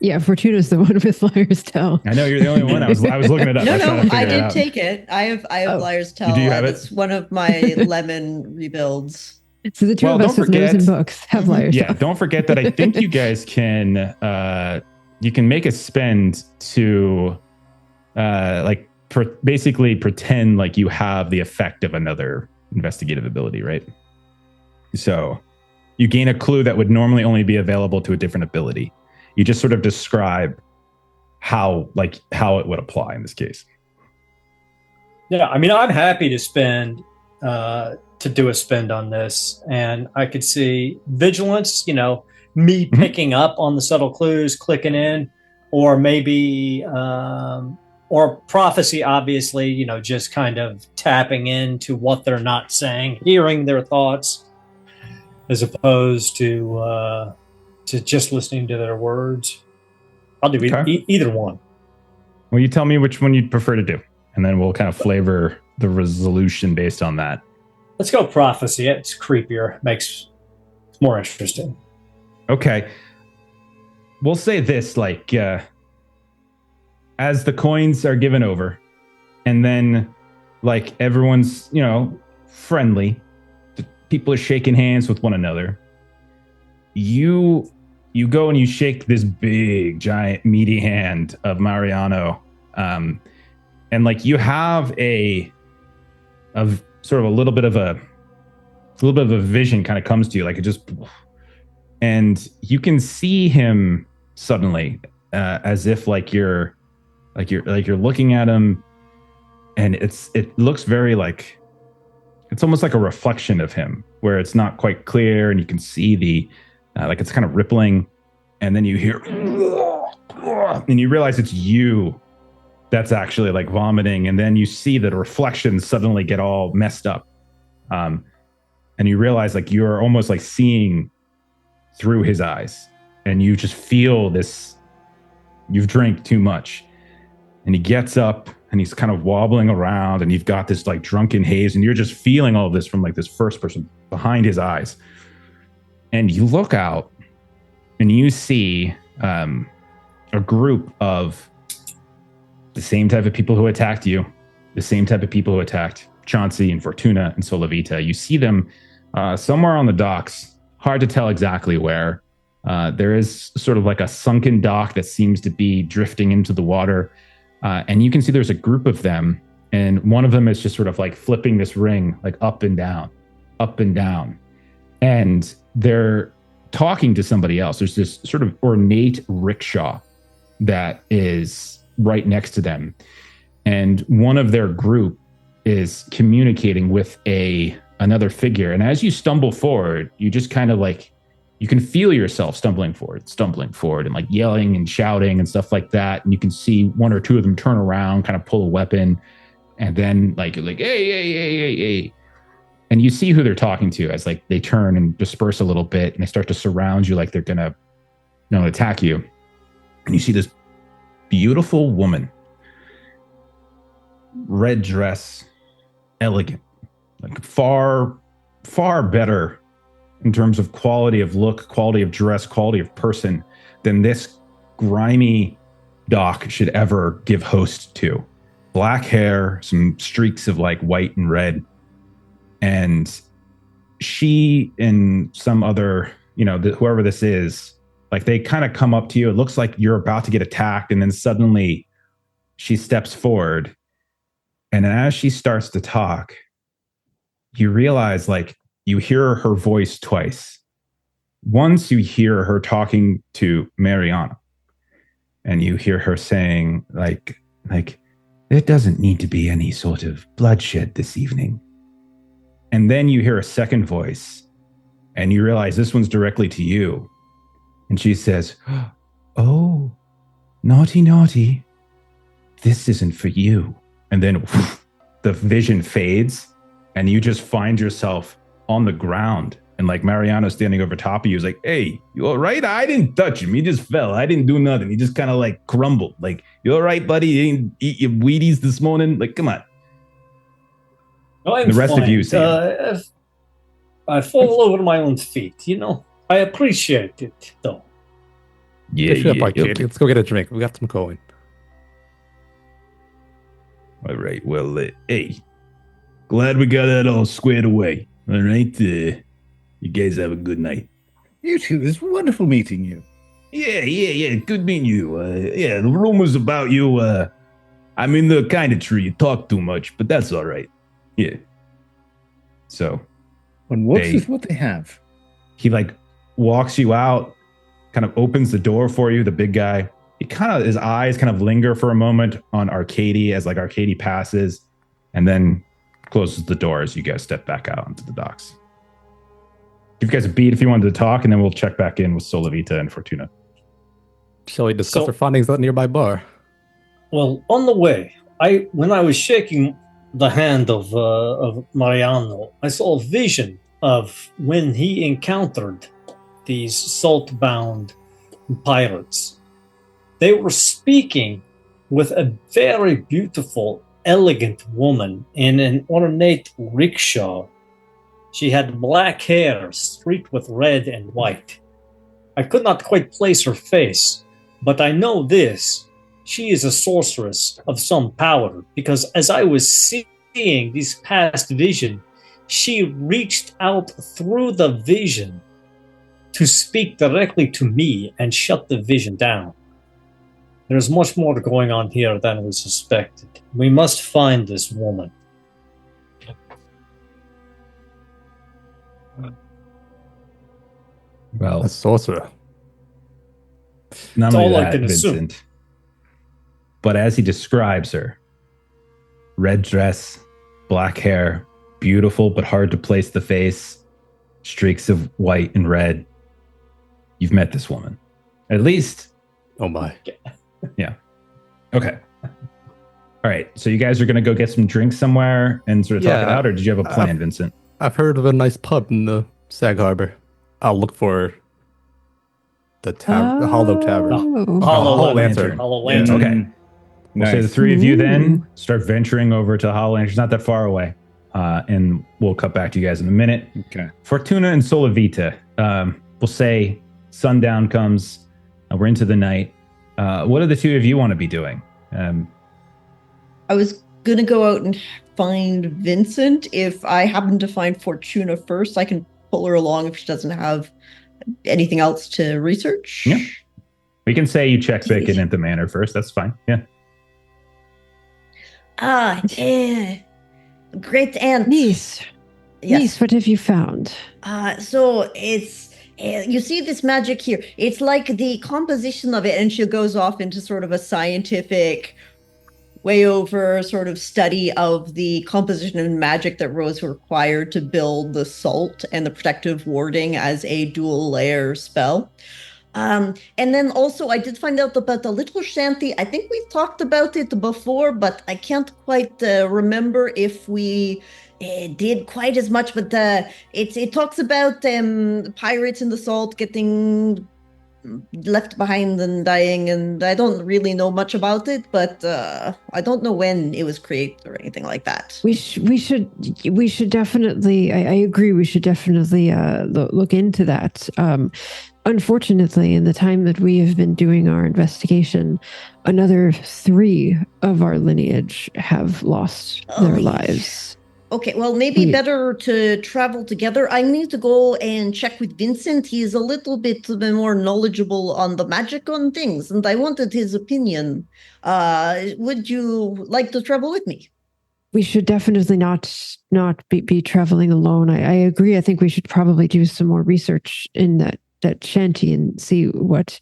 Yeah, Fortuna's the one with Liar's Tell. I know you're the only one. I was looking it up. No, I did take it. I have Liar's Tell. Do you have it? It's one of my lemon rebuilds. So the two of us with nose and books have Liar's Tell. Yeah, don't forget that I think you guys can make a spend to basically pretend like you have the effect of another investigative ability, right? So you gain a clue that would normally only be available to a different ability. You just sort of describe how it would apply in this case. Yeah, I mean, I'm happy to spend to do a spend on this, and I could see vigilance. Me picking up on the subtle clues, clicking in, or maybe or prophecy. Obviously, just kind of tapping into what they're not saying, hearing their thoughts, as opposed to just listening to their words. I'll do either one. Well, you tell me which one you'd prefer to do, and then we'll kind of flavor the resolution based on that. Let's go prophecy. It's creepier. It's more interesting. Okay. We'll say this, as the coins are given over, and then, everyone's, friendly, people are shaking hands with one another, you go and you shake this big, giant, meaty hand of Mariano, and you have a little bit of a vision kind of comes to you, and you can see him suddenly, as if you're looking at him, and it looks very it's almost like a reflection of him, where it's not quite clear, and you can see the it's kind of rippling, and then you hear, and you realize it's you that's actually vomiting, and then you see the reflections suddenly get all messed up, and you realize you're almost seeing through his eyes, and you just feel this, you've drank too much, and he gets up and he's kind of wobbling around, and you've got this drunken haze, and you're just feeling all of this from this first person behind his eyes. And you look out and you see a group of the same type of people who attacked you, the same type of people who attacked Chauncey and Fortuna and Solavita. You see them somewhere on the docks. Hard to tell exactly where. There is sort of a sunken dock that seems to be drifting into the water. And you can see there's a group of them. And one of them is just sort of flipping this ring up and down, up and down. And they're talking to somebody else. There's this sort of ornate rickshaw that is right next to them. And one of their group is communicating with another figure. And as you stumble forward, you just kind of you can feel yourself stumbling forward and yelling and shouting and stuff like that. And you can see one or two of them turn around, kind of pull a weapon. And then you're hey. And you see who they're talking to as they turn and disperse a little bit, and they start to surround you they're going to attack you. And you see this beautiful woman, red dress, elegant, far, far better in terms of quality of look, quality of dress, quality of person than this grimy doc should ever give host to. Black hair, some streaks of white and red. And she and some other, whoever this is, they kind of come up to you. It looks like you're about to get attacked. And then suddenly she steps forward. And as she starts to talk, you realize you hear her voice twice. Once you hear her talking to Mariana, and you hear her saying there doesn't need to be any sort of bloodshed this evening. And then you hear a second voice, and you realize this one's directly to you. And she says, "Oh, naughty, naughty. This isn't for you." And then the vision fades, and you just find yourself on the ground. And Mariano standing over top of you is "Hey, you all right? I didn't touch him. He just fell. I didn't do nothing. He just kind of crumbled. You all right, buddy? You didn't eat your Wheaties this morning? Come on." I'm the rest fine. of you see I fall over my own feet, I appreciate it, though. Finish up, Arkadiy. Let's go get a drink. We got some coin. All right. Well, hey, glad we got that all squared away. All right. You guys have a good night. You too. It's wonderful meeting you. Yeah. Good meeting you. Yeah, the rumors about you, I mean, the kind of tree you talk too much, but that's all right. Yeah. So. And what is what they have? He like walks you out, kind of opens the door for you, the big guy. His eyes kind of linger for a moment on Arkadiy as like Arkadiy passes, and then closes the door as you guys step back out into the docks. Give you guys a beat if you wanted to talk, and then we'll check back in with Solovita and Fortuna. Shall we discuss our findings at a nearby bar? Well, on the way, when I was shaking the hand of Mariano, I saw a vision of when he encountered these Saltbound pirates. They were speaking with a very beautiful, elegant woman in an ornate rickshaw. She had black hair streaked with red and white. I could not quite place her face, but I know this. She is a sorceress of some power, because as I was seeing this past vision, she reached out through the vision to speak directly to me and shut the vision down. There's much more going on here than we suspected. We must find this woman. Well, a sorcerer. Not That's only all I that, can assume. Vincent, but as he describes her, red dress, black hair, beautiful but hard to place the face, streaks of white and red. You've met this woman. At least. Oh my. Yeah. Okay. All right. So you guys are going to go get some drinks somewhere and sort of talk it out, or did you have a plan, Vincent? I've heard of a nice pub in the Sag Harbor. I'll look for the Hollow Tavern. Hollow Lantern. Hollow Lantern. Okay. We'll say the three of you then start venturing over to Hollow Lantern. It's not that far away. And we'll cut back to you guys in a minute. Okay. Fortuna and Solovita. We'll say sundown comes. We're into the night. What do the two of you want to be doing? I was going to go out and find Vincent. If I happen to find Fortuna first, I can pull her along if she doesn't have anything else to research. Yeah. We can say you check Vic at the manor first. That's fine. Yeah. Great aunt. Niece. Yes. Niece, what have you found? So it's, you see this magic here. It's like the composition of it, and she goes off into sort of a scientific way over sort of study of the composition of magic that was required to build the salt and the protective warding as a dual layer spell. And then also I did find out about the little shanty. I think we've talked about it before, but I can't quite remember if we did quite as much. But it talks about pirates in the salt getting left behind and dying, and I don't really know much about it, but I don't know when it was created or anything like that. We should definitely. I agree. We should definitely look into that. Unfortunately, in the time that we have been doing our investigation, another 3 of our lineage have lost their lives. Okay, well, maybe better to travel together. I need to go and check with Vincent. He's a little bit more knowledgeable on the magic on things, and I wanted his opinion. Would you like to travel with me? We should definitely not be traveling alone. I agree. I think we should probably do some more research in that shanty and see what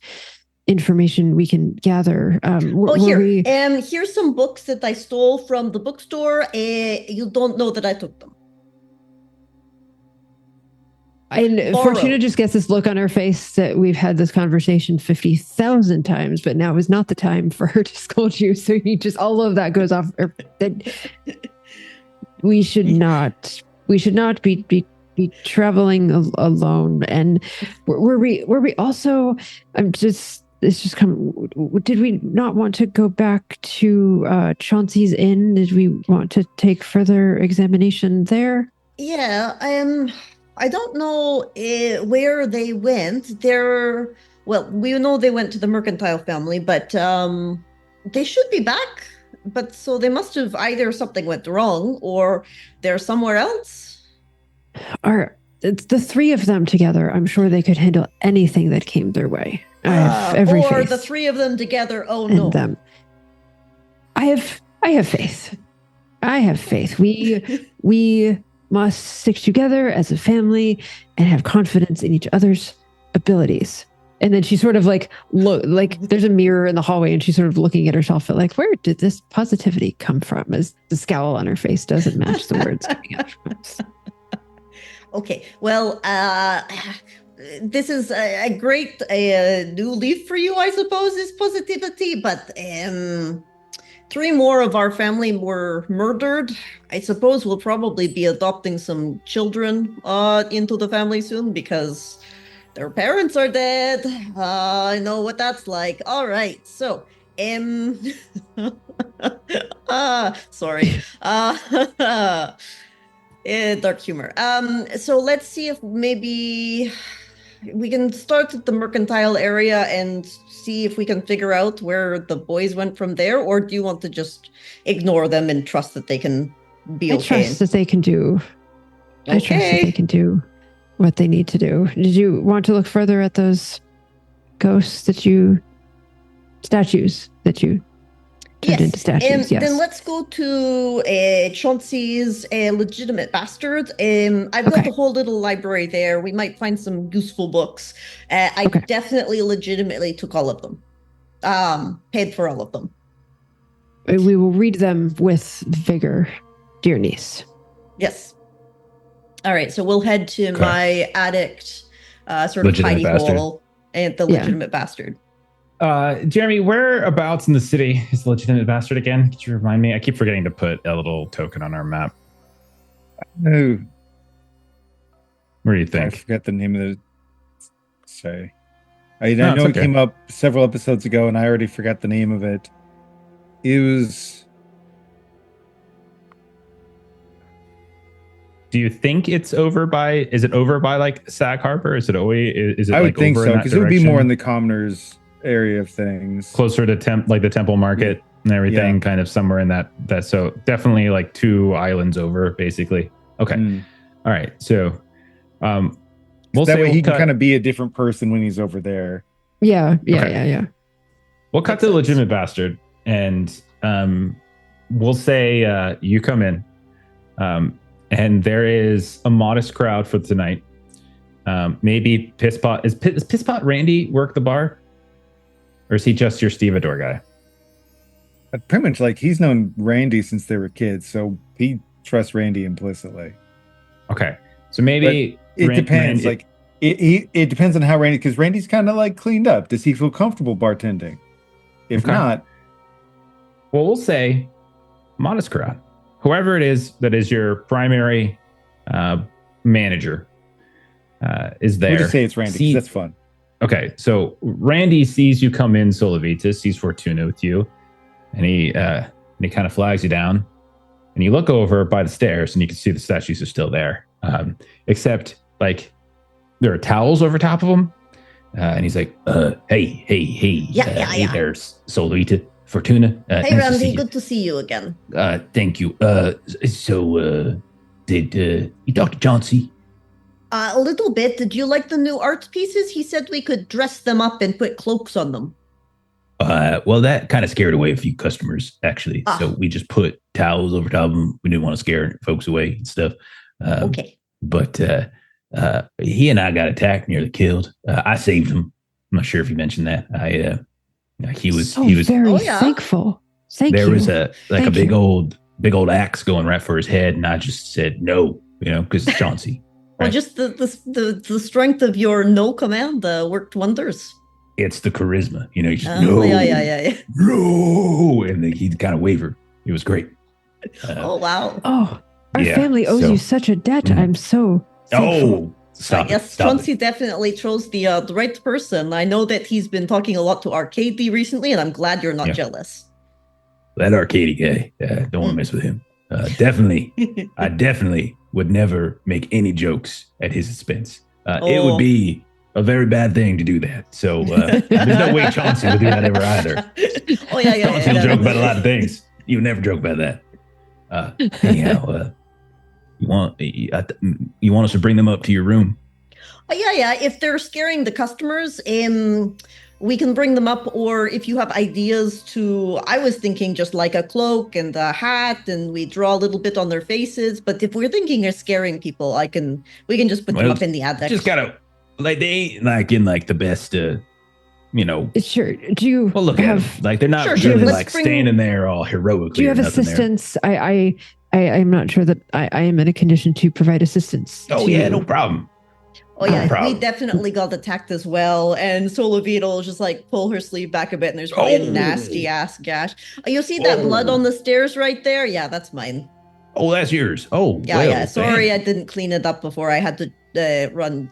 information we can gather. Here's some books that I stole from the bookstore. You don't know that I took them. And Fortuna just gets this look on her face that we've had this conversation 50,000 times, but now is not the time for her to scold you. So you just, all of that goes off. We should not be traveling alone. And were we also, did we not want to go back to Chauncey's Inn? Did we want to take further examination there? Yeah, I don't know where they went. There Well, we know they went to the mercantile family, but they should be back. But so they must have either something went wrong or they're somewhere else. It's the three of them together. I'm sure they could handle anything that came their way. I have every or faith the three of them together. Oh in no. them. I have faith. I have faith. We must stick together as a family and have confidence in each other's abilities. And then she sort of like there's a mirror in the hallway and she's sort of looking at herself at like, where did this positivity come from? As the scowl on her face doesn't match the words coming out of her mouth. Okay, well, this is a great new leaf for you, I suppose, is positivity, but 3 more of our family were murdered. I suppose we'll probably be adopting some children into the family soon because their parents are dead. I know what that's like. All right, so sorry. Dark humor. So let's see if maybe we can start at the mercantile area and see if we can figure out where the boys went from there, or do you want to just ignore them and trust that they can be okay? I trust that they can do. I trust that they can do what they need to do. Did you want to look further at those statues that you turned into statues? Yes. Then let's go to Chauncey's legitimate bastard. I've got a whole little library there. We might find some useful books. I definitely legitimately took all of them. Paid for all of them. We will read them with vigor, dear niece. Yes. All right, so we'll head to my addict sort of hidey hole and the legitimate bastard. Jeremy, whereabouts in the city is the legitimate bastard again? Could you remind me? I keep forgetting to put a little token on our map. Oh. Where do you think? I forgot the name of the... Sorry. I know it came up several episodes ago, and I already forgot the name of it. It was... Do you think it's over by... Is it over by, like, Sag Harbor? Is it always... Is it, I would think so, because it would be more in the commoners area of things. Closer to the Temple Market and everything, kind of somewhere in that. So definitely like 2 islands over, basically. Okay. All right. So we'll say he can kind of be a different person when he's over there. Yeah. We'll cut to the legitimate bastard and we'll say you come in. And there is a modest crowd for tonight. Maybe Pisspot. Is Pisspot Randy work the bar? Or is he just your stevedore guy? Pretty much like he's known Randy since they were kids, so he trusts Randy implicitly. Okay. So maybe it depends. Like it depends on how Randy, because Randy's kind of like cleaned up. Does he feel comfortable bartending? If not, well, we'll say modest crowd. Whoever it is that is your primary manager is there. We'll just say it's Randy, because that's fun. Okay, so Randy sees you come in, Solovitas, sees Fortuna with you, and he kind of flags you down, and you look over by the stairs, and you can see the statues are still there, except like there are towels over top of them, and he's like, hey, there's Solovita, Fortuna. Hey, Randy, good to see you again. Thank you. So did you talk to Chauncey? A little bit. Did you like the new art pieces? He said we could dress them up and put cloaks on them. Well, that kind of scared away a few customers, actually. So we just put towels over top of them. We didn't want to scare folks away and stuff. Okay. But he and I got attacked, nearly killed. I saved him. I'm not sure if you mentioned that. He was very thankful. Thank you. There was a big old axe going right for his head, and I just said no, because it's Chauncey. Well, just the strength of your no command worked wonders. It's the charisma, you just no, and he kind of wavered. It was great. Oh wow! Oh, our family owes you such a debt. I'm so thankful. Stop. Yes, Chauncey definitely chose the right person. I know that he's been talking a lot to Arkadiy recently, and I'm glad you're not jealous. That Arkadiy guy, don't want to mess with him. Definitely, I definitely would never make any jokes at his expense. It would be a very bad thing to do that. So there's no way Chauncey would do that ever either. Chauncey will joke about a lot of things. You would never joke about that. Anyhow, you want us to bring them up to your room? Yeah. If they're scaring the customers, we can bring them up. Or if you have ideas I was thinking just like a cloak and a hat, and we draw a little bit on their faces. But if we're thinking of scaring people, we can just put them up in the attic. Just gotta like they ain't like in like the best. Sure. Do you look at them. Like they're not really like standing there all heroically. Do you have assistance? I'm not sure that I am in a condition to provide assistance. Oh yeah, no problem. Oh yeah, we definitely got attacked as well. And Solovita will just like pull her sleeve back a bit, and there's probably a nasty ass gash. Oh, you see that blood on the stairs right there? Yeah, that's mine. Oh, that's yours. Oh, yeah. Sorry, I didn't clean it up before. I had to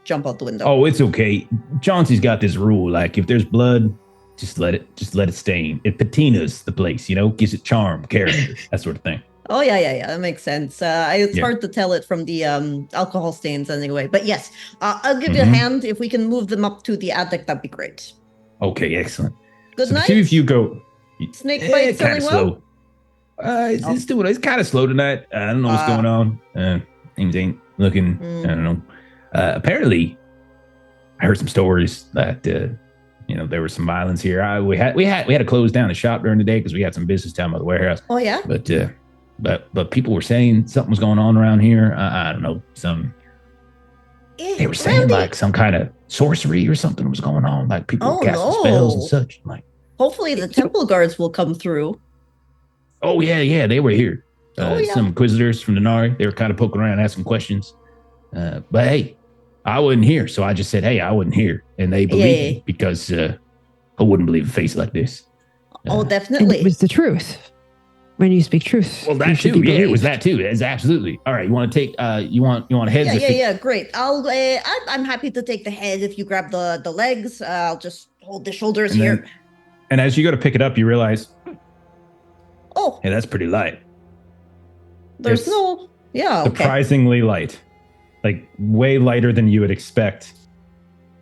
jump out the window. Oh, it's okay. Chauncey's got this rule: like if there's blood, just let it stain. It patinas the place, gives it charm, character, that sort of thing. Oh yeah, that makes sense. It's hard to tell it from the alcohol stains anyway. But yes, I'll give you a hand. If we can move them up to the attic, that'd be great. Okay, excellent. Good night. The two of you go. Snake bite selling well? It's kind of slow tonight. I don't know what's going on. Things ain't looking. I don't know. Apparently, I heard some stories that there was some violence here. We had to close down the shop during the day because we had some business down by the warehouse. Oh yeah. But people were saying something was going on around here. I don't know. They were saying like some kind of sorcery or something was going on. Like people were casting spells and such. Like, hopefully the temple guards will come through. Oh yeah, they were here. Some inquisitors from the Nari. They were kind of poking around, asking questions. But hey, I wasn't here, so I just said, "Hey, I wasn't here," and they believed me because I wouldn't believe a face like this. Definitely, and it was the truth. When you speak truth, well, that too. Yeah, it was that too. It's absolutely all right. You want to take? You want heads? Yeah. Great. I'm happy to take the head if you grab the legs. I'll just hold the shoulders here. And as you go to pick it up, you realize, oh, hey, that's pretty light. There's surprisingly light, like way lighter than you would expect.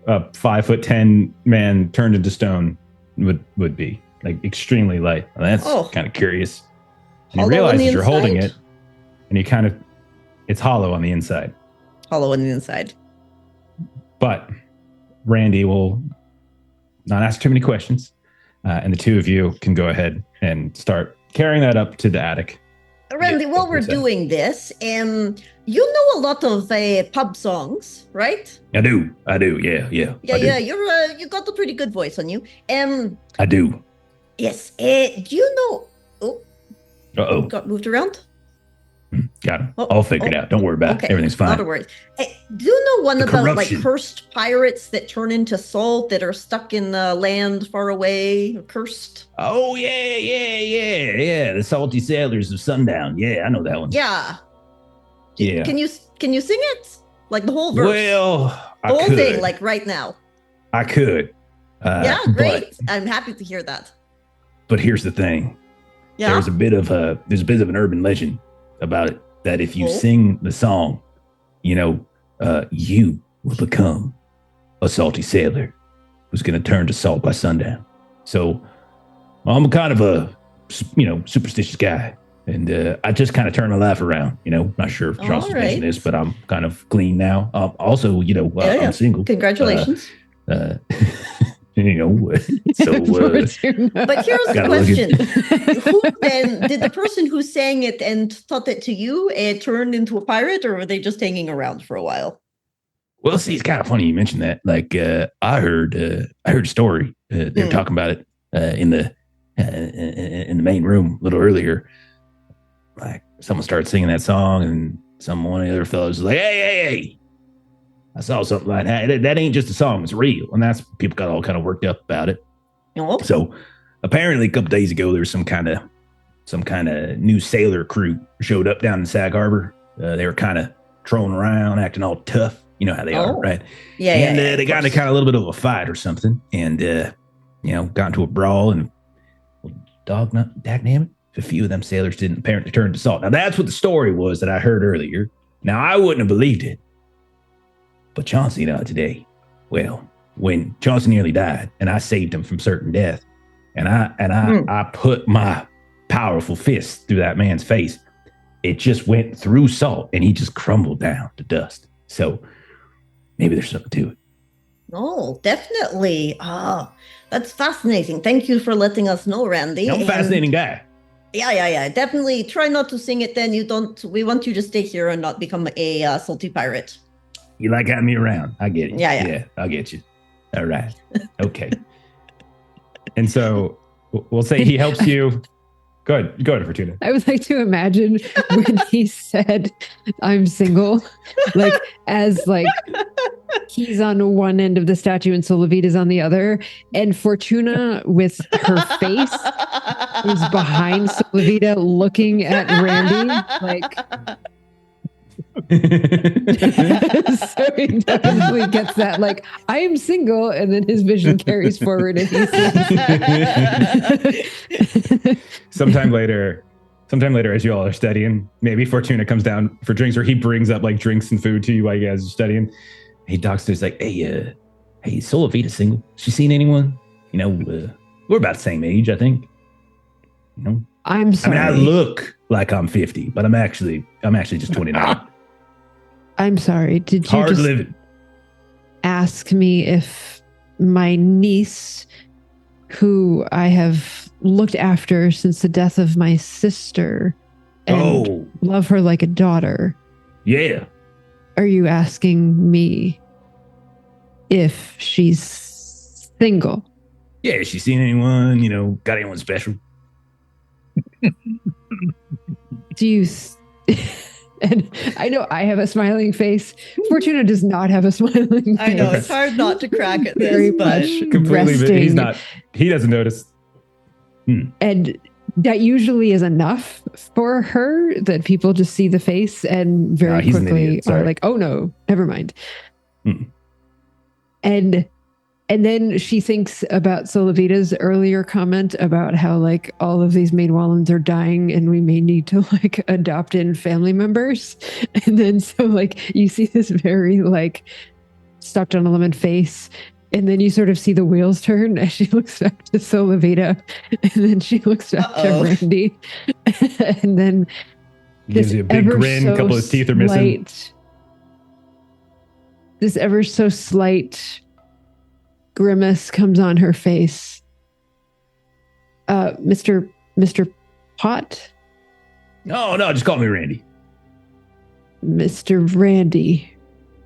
A 5'10" man turned into stone would be like extremely light. And that's kind of curious. And you realize as you're holding it, and it's hollow on the inside. Hollow on the inside. But Randy will not ask too many questions, and the two of you can go ahead and start carrying that up to the attic. Randy, while we're doing this, you know a lot of pub songs, right? I do. Yeah. Yeah. You got a pretty good voice on you. I do. Yes. Do you know? Uh-oh. Got moved around? Got him. I'll figure it out. Don't worry about it. Everything's fine. Not a worry. Do you know one about like cursed pirates that turn into salt that are stuck in the land far away? Cursed? Oh, yeah. The salty sailors of sundown. Yeah, I know that one. Yeah. Yeah. Can you sing it? Like the whole verse? Well, the whole thing, like right now. I could. Yeah, great. I'm happy to hear that. But here's the thing. Yeah. There's a bit of an urban legend about it that if you sing the song, you will become a salty sailor who's going to turn to salt by sundown. So I'm kind of a superstitious guy, and I just kind of turned my life around. Not sure if Charles mentioned this, but I'm kind of clean now. Also, I'm single. Congratulations. So but here's the question. Who then did the person who sang it and taught it to you turn into a pirate, or were they just hanging around for a while? Well, see, it's kind of funny you mentioned that. Like I heard a story. They were talking about it in the main room a little earlier. Like someone started singing that song, and one of the other fellows was like, hey, I saw something like that. That ain't just a song; it's real, and that's people got all kind of worked up about it. Oh. So apparently, a couple days ago, there was some kind of new sailor crew showed up down in Sag Harbor. They were kind of trolling around, acting all tough. You know how they are, right? Yeah. And they got into kind of a little bit of a fight or something, and got into a brawl. And dagnammit, a few of them sailors didn't apparently turn to salt. Now that's what the story was that I heard earlier. Now I wouldn't have believed it. But Chauncey and I today, Well, when Chauncey nearly died and I saved him from certain death, and I put my powerful fist through that man's face, it just went through Salt and he just crumbled down to dust. So maybe there's something to it. Oh, definitely. That's fascinating. Thank you for letting us know, Randy. I'm a fascinating guy. Yeah. Definitely try not to sing it then. We want you to stay here and not become a salty pirate. You like having me around. I get it. Yeah, I'll get you. All right. Okay. And so we'll say he helps you. Go ahead, Fortuna. I would like to imagine when he said, "I'm single," like as like he's on one end of the statue and Solavita's on the other, and Fortuna with her face is behind Solavita, looking at Randy, like. So he definitely gets that, like, I am single, and then his vision carries forward and he sees. Sometime later as you all are studying, maybe Fortuna comes down for drinks, or he brings up like drinks and food to you while you guys are studying. He talks to us like, hey, Solavita's single. She seen anyone? You know, we're about the same age, I think. You know? I'm sorry. I mean, I look like I'm 50, but I'm actually just 29. I'm sorry. Did you Hard just living. ask me if my niece, who I have looked after since the death of my sister and love her like a daughter? Yeah. Are you asking me if she's single? Yeah, she seen anyone, you know, got anyone special? Do you... And I know I have a smiling face. Fortuna does not have a smiling face. I know, it's hard not to crack at this. Very but much Completely, resting. he doesn't notice. And that usually is enough for her, that people just see the face and very he's an quickly idiot. are Sorry. like, oh no, never mind. And then she thinks about Solavita's earlier comment about how like all of these Maidwallans are dying and we may need to like adopt in family members. And then so like you see this very like stuck on a lemon face. And then you sort of see the wheels turn as she looks back to Solavita. And then she looks back to Randy. And then Gives you a big grin, a couple of his teeth are missing. This ever so slight grimace comes on her face. Mr. Pot? No, just call me Randy. Mr. Randy.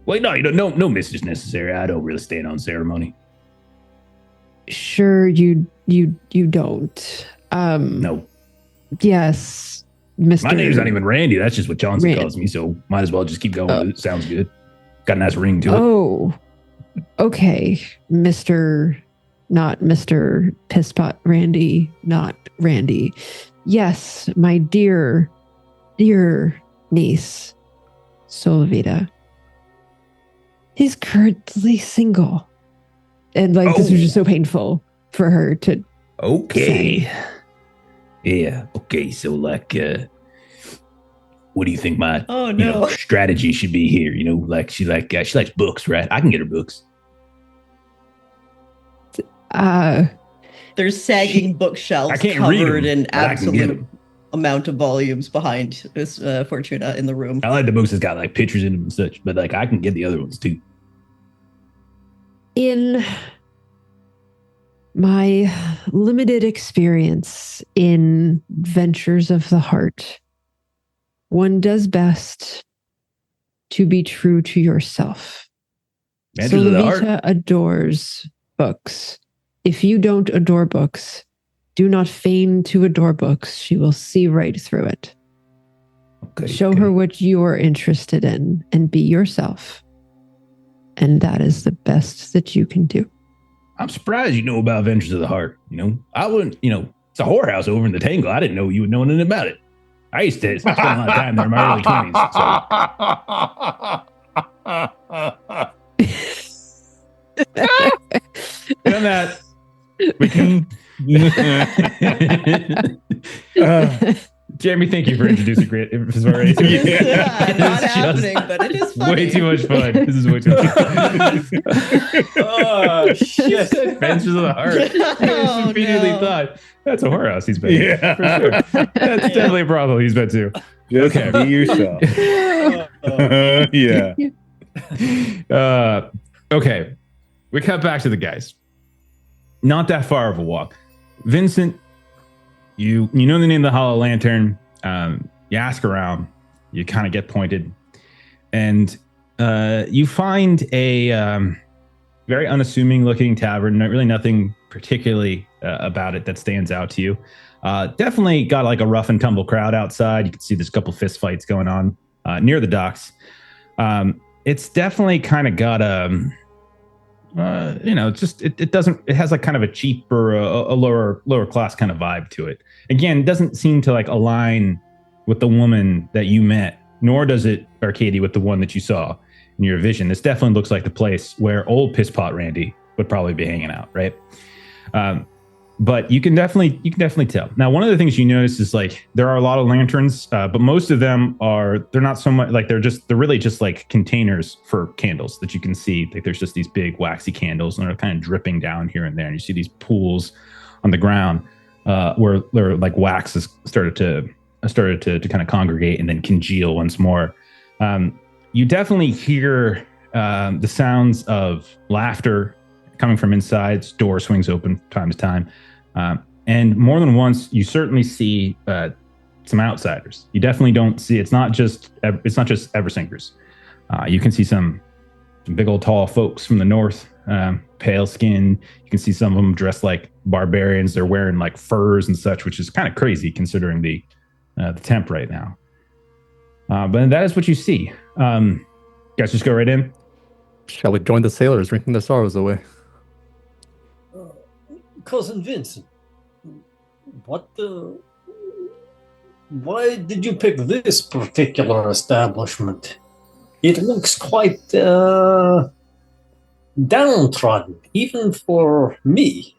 Wait, no, you don't. No miss is necessary. I don't really stand on ceremony. Sure, you don't. No. Yes, Mr. My name's not even Randy. That's just what Chauncey calls me. So might as well just keep going. It sounds good. Got a nice ring to it. Oh, okay, not Mr. Pisspot Randy, not Randy. Yes, my dear niece, Solavita. He's currently single. And like this was just so painful for her to say. Yeah. Okay. So like what do you think my strategy should be here? You know, like she likes books, right? I can get her books. There's sagging bookshelves covered in absolute amount of volumes behind this Fortuna in the room. I like the books that's got like pictures in them and such, but like I can get the other ones too. In my limited experience in Ventures of the Heart, one does best to be true to yourself. Solavita adores books. If you don't adore books, do not feign to adore books. She will see right through it. Show her what you're interested in and be yourself. And that is the best that you can do. I'm surprised you know about Ventures of the Heart. You know, I wouldn't, it's a whorehouse over in the Tangle. I didn't know you would know anything about it. I used to spend a lot of time there in my early 20s. And that we can Jeremy, thank you for introducing Great. Not happening, but it is funny. Way too much fun. This is way too much fun. Oh, shit. Adventures of the Heart. I just immediately thought, that's a whorehouse he's been Yeah. for sure. That's definitely a brothel he's been to. Just be yourself. Yeah. Okay. We cut back to the guys. Not that far of a walk. Vincent, you know the name of the Hollow Lantern. You ask around. You kind of get pointed. And you find a very unassuming looking tavern. Really nothing particularly about it that stands out to you. Definitely got like a rough and tumble crowd outside. You can see there's a couple fist fights going on near the docks. It's definitely kind of got it has like kind of a cheap or a lower class kind of vibe to it. Again, it doesn't seem to like align with the woman that you met, nor does it, Arkadiy, with the one that you saw in your vision. This definitely looks like the place where old Piss Pot Randy would probably be hanging out, right? But you can definitely tell. Now, one of the things you notice is like there are a lot of lanterns, but most of them they're not so much like they're really just like containers for candles that you can see. Like there's just these big waxy candles and they're kind of dripping down here and there. And you see these pools on the ground where like wax has started to kind of congregate and then congeal once more. You definitely hear the sounds of laughter coming from inside. Door swings open time to time. And more than once, you certainly see some outsiders. You definitely don't see, it's not just Eversinkers. You can see some big old tall folks from the north, pale skin. You can see some of them dressed like barbarians. They're wearing like furs and such, which is kind of crazy considering the temp right now. But that is what you see. Guys, just go right in. Shall we join the sailors drinking their sorrows away? Cousin Vincent, why did you pick this particular establishment? It looks quite downtrodden, even for me.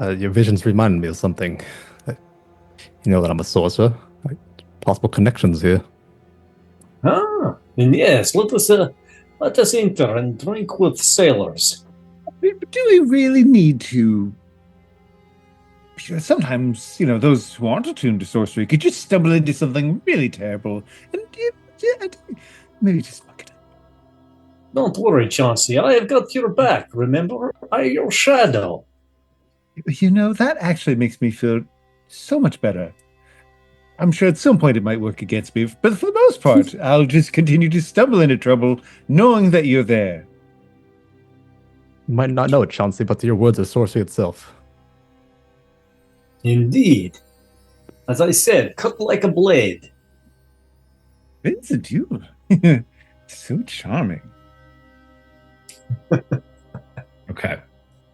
Your visions remind me of something. You know that I'm a sorcerer. Possible connections here. Ah, and yes, let us enter and drink with sailors. Do we really need to? Sometimes, those who aren't attuned to sorcery could just stumble into something really terrible and maybe just fuck it up. Don't worry, Chauncey. I have got your back, remember? I am your shadow. That actually makes me feel so much better. I'm sure at some point it might work against me, but for the most part, I'll just continue to stumble into trouble knowing that you're there. You might not know it, Chauncey, but your words are sorcery itself. Indeed. As I said, cut like a blade. Vincent, you so charming. Okay.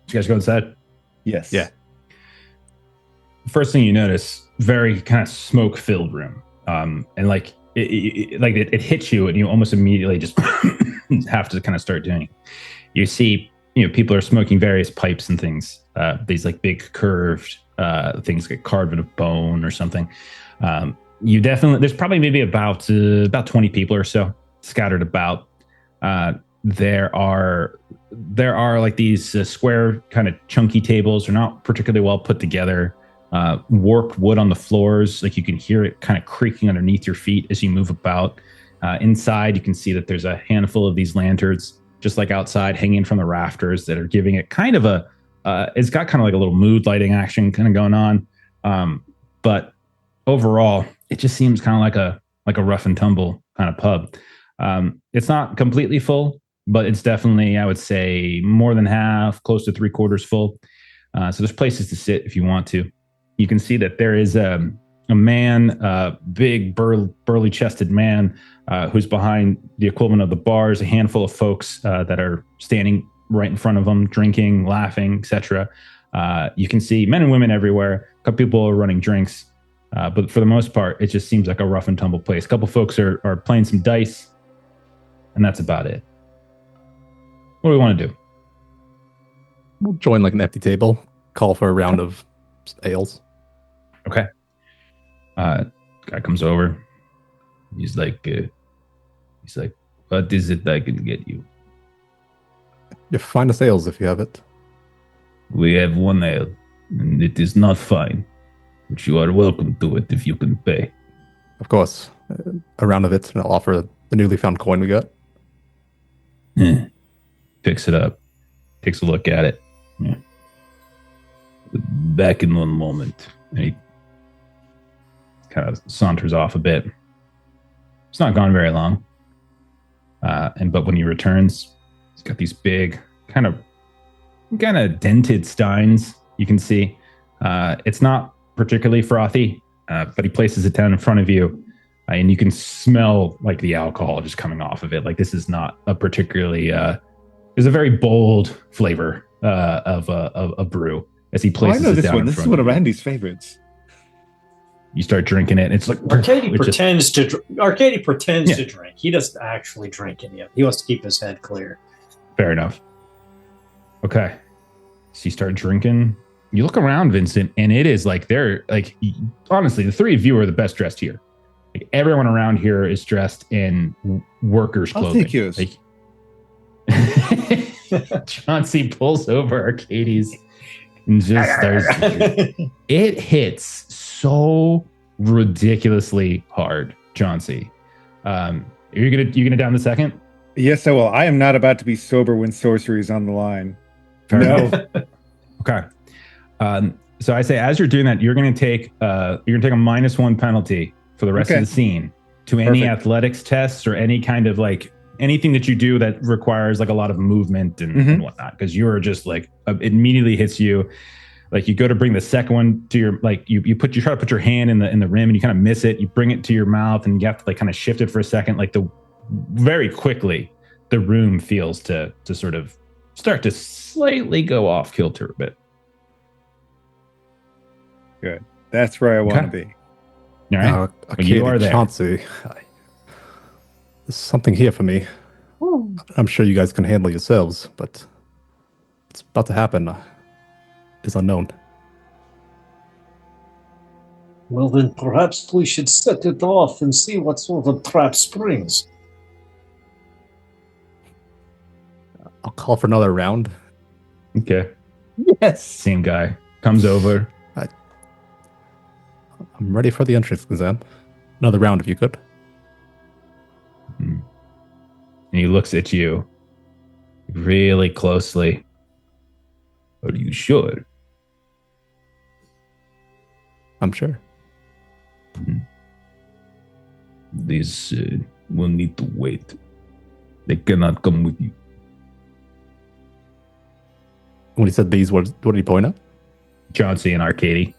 Did you guys go inside? Yes. Yeah. First thing you notice, very kind of smoke-filled room. And like it hits you and you almost immediately just have to kind of start doing it. You see, people are smoking various pipes and things. These like big curved things get carved out of bone or something. There's probably maybe about 20 people or so scattered about. There are like these square kind of chunky tables. They're not particularly well put together. Warped wood on the floors. Like you can hear it kind of creaking underneath your feet as you move about. Inside, you can see that there's a handful of these lanterns, just like outside, hanging from the rafters that are giving it kind of it's got kind of like a little mood lighting action kind of going on. But overall, it just seems kind of like a rough and tumble kind of pub. It's not completely full, but it's definitely, I would say, more than half, close to 3/4 full. So there's places to sit if you want to. You can see that there is a man, big burly chested man, who's behind the equivalent of the bars, a handful of folks that are standing right in front of him, drinking, laughing, etc. You can see men and women everywhere. A couple people are running drinks, but for the most part, it just seems like a rough and tumble place. A couple folks are playing some dice, and that's about it. What do we want to do? We'll join like an empty table, call for a round of ales. Okay. Guy comes over. He's like, what is it I can get you? Your finest ales if you have it. We have one ale, and it is not fine, but you are welcome to it if you can pay. Of course. A round of it, and I'll offer the newly found coin we got. Picks it up, takes a look at it. Yeah. Back in one moment. And he kind of saunters off a bit. It's not gone very long. But when he returns, he's got these big, kind of dented steins, you can see. It's not particularly frothy, but he places it down in front of you, and you can smell like the alcohol just coming off of it. Like this is not a particularly, there's a very bold flavor of a brew as he places I know it this down one. in This is front one of of you. Randy's favorites. You start drinking it, and it's like Arkadiy it just- pretends to. Arkadiy pretends to drink. He doesn't actually drink any of it. He wants to keep his head clear. Fair enough. Okay. So you start drinking. You look around, Vincent, and it is like they're like, honestly, the three of you are the best dressed here. Like everyone around here is dressed in workers' I'll clothing. take yours. Like, Chauncey pulls over Arkadiy's and just starts. It hits so ridiculously hard, Chauncey. You gonna down the second? Yes, I will. I am not about to be sober when sorcery is on the line. Fair No. enough. Okay. So I say, as you're doing that, you're going to take a -1 penalty for the rest of Okay. the scene to any Perfect. athletics tests or any kind of like anything that you do that requires like a lot of movement and whatnot. Because you're just like it immediately hits you. Like you go to bring the second one to your like you try to put your hand in the rim and you kind of miss it. You bring it to your mouth and you have to like kind of shift it for a second. Like very quickly the room feels to sort of start to slightly go off kilter a bit. Good. That's where I want to be. All right. Okay, you are there. Chauncey. There's something here for me. I'm sure you guys can handle yourselves, but what's about to happen is unknown. Well, then perhaps we should set it off and see what sort of trap springs. I'll call for another round. Okay. Yes. Same guy comes over. I'm ready for the entrance exam. Another round if you could. And he looks at you really closely. Are you sure? I'm sure. This will need to wait. They cannot come with you. When he said these, what did he point at? Chauncey and Arkadiy.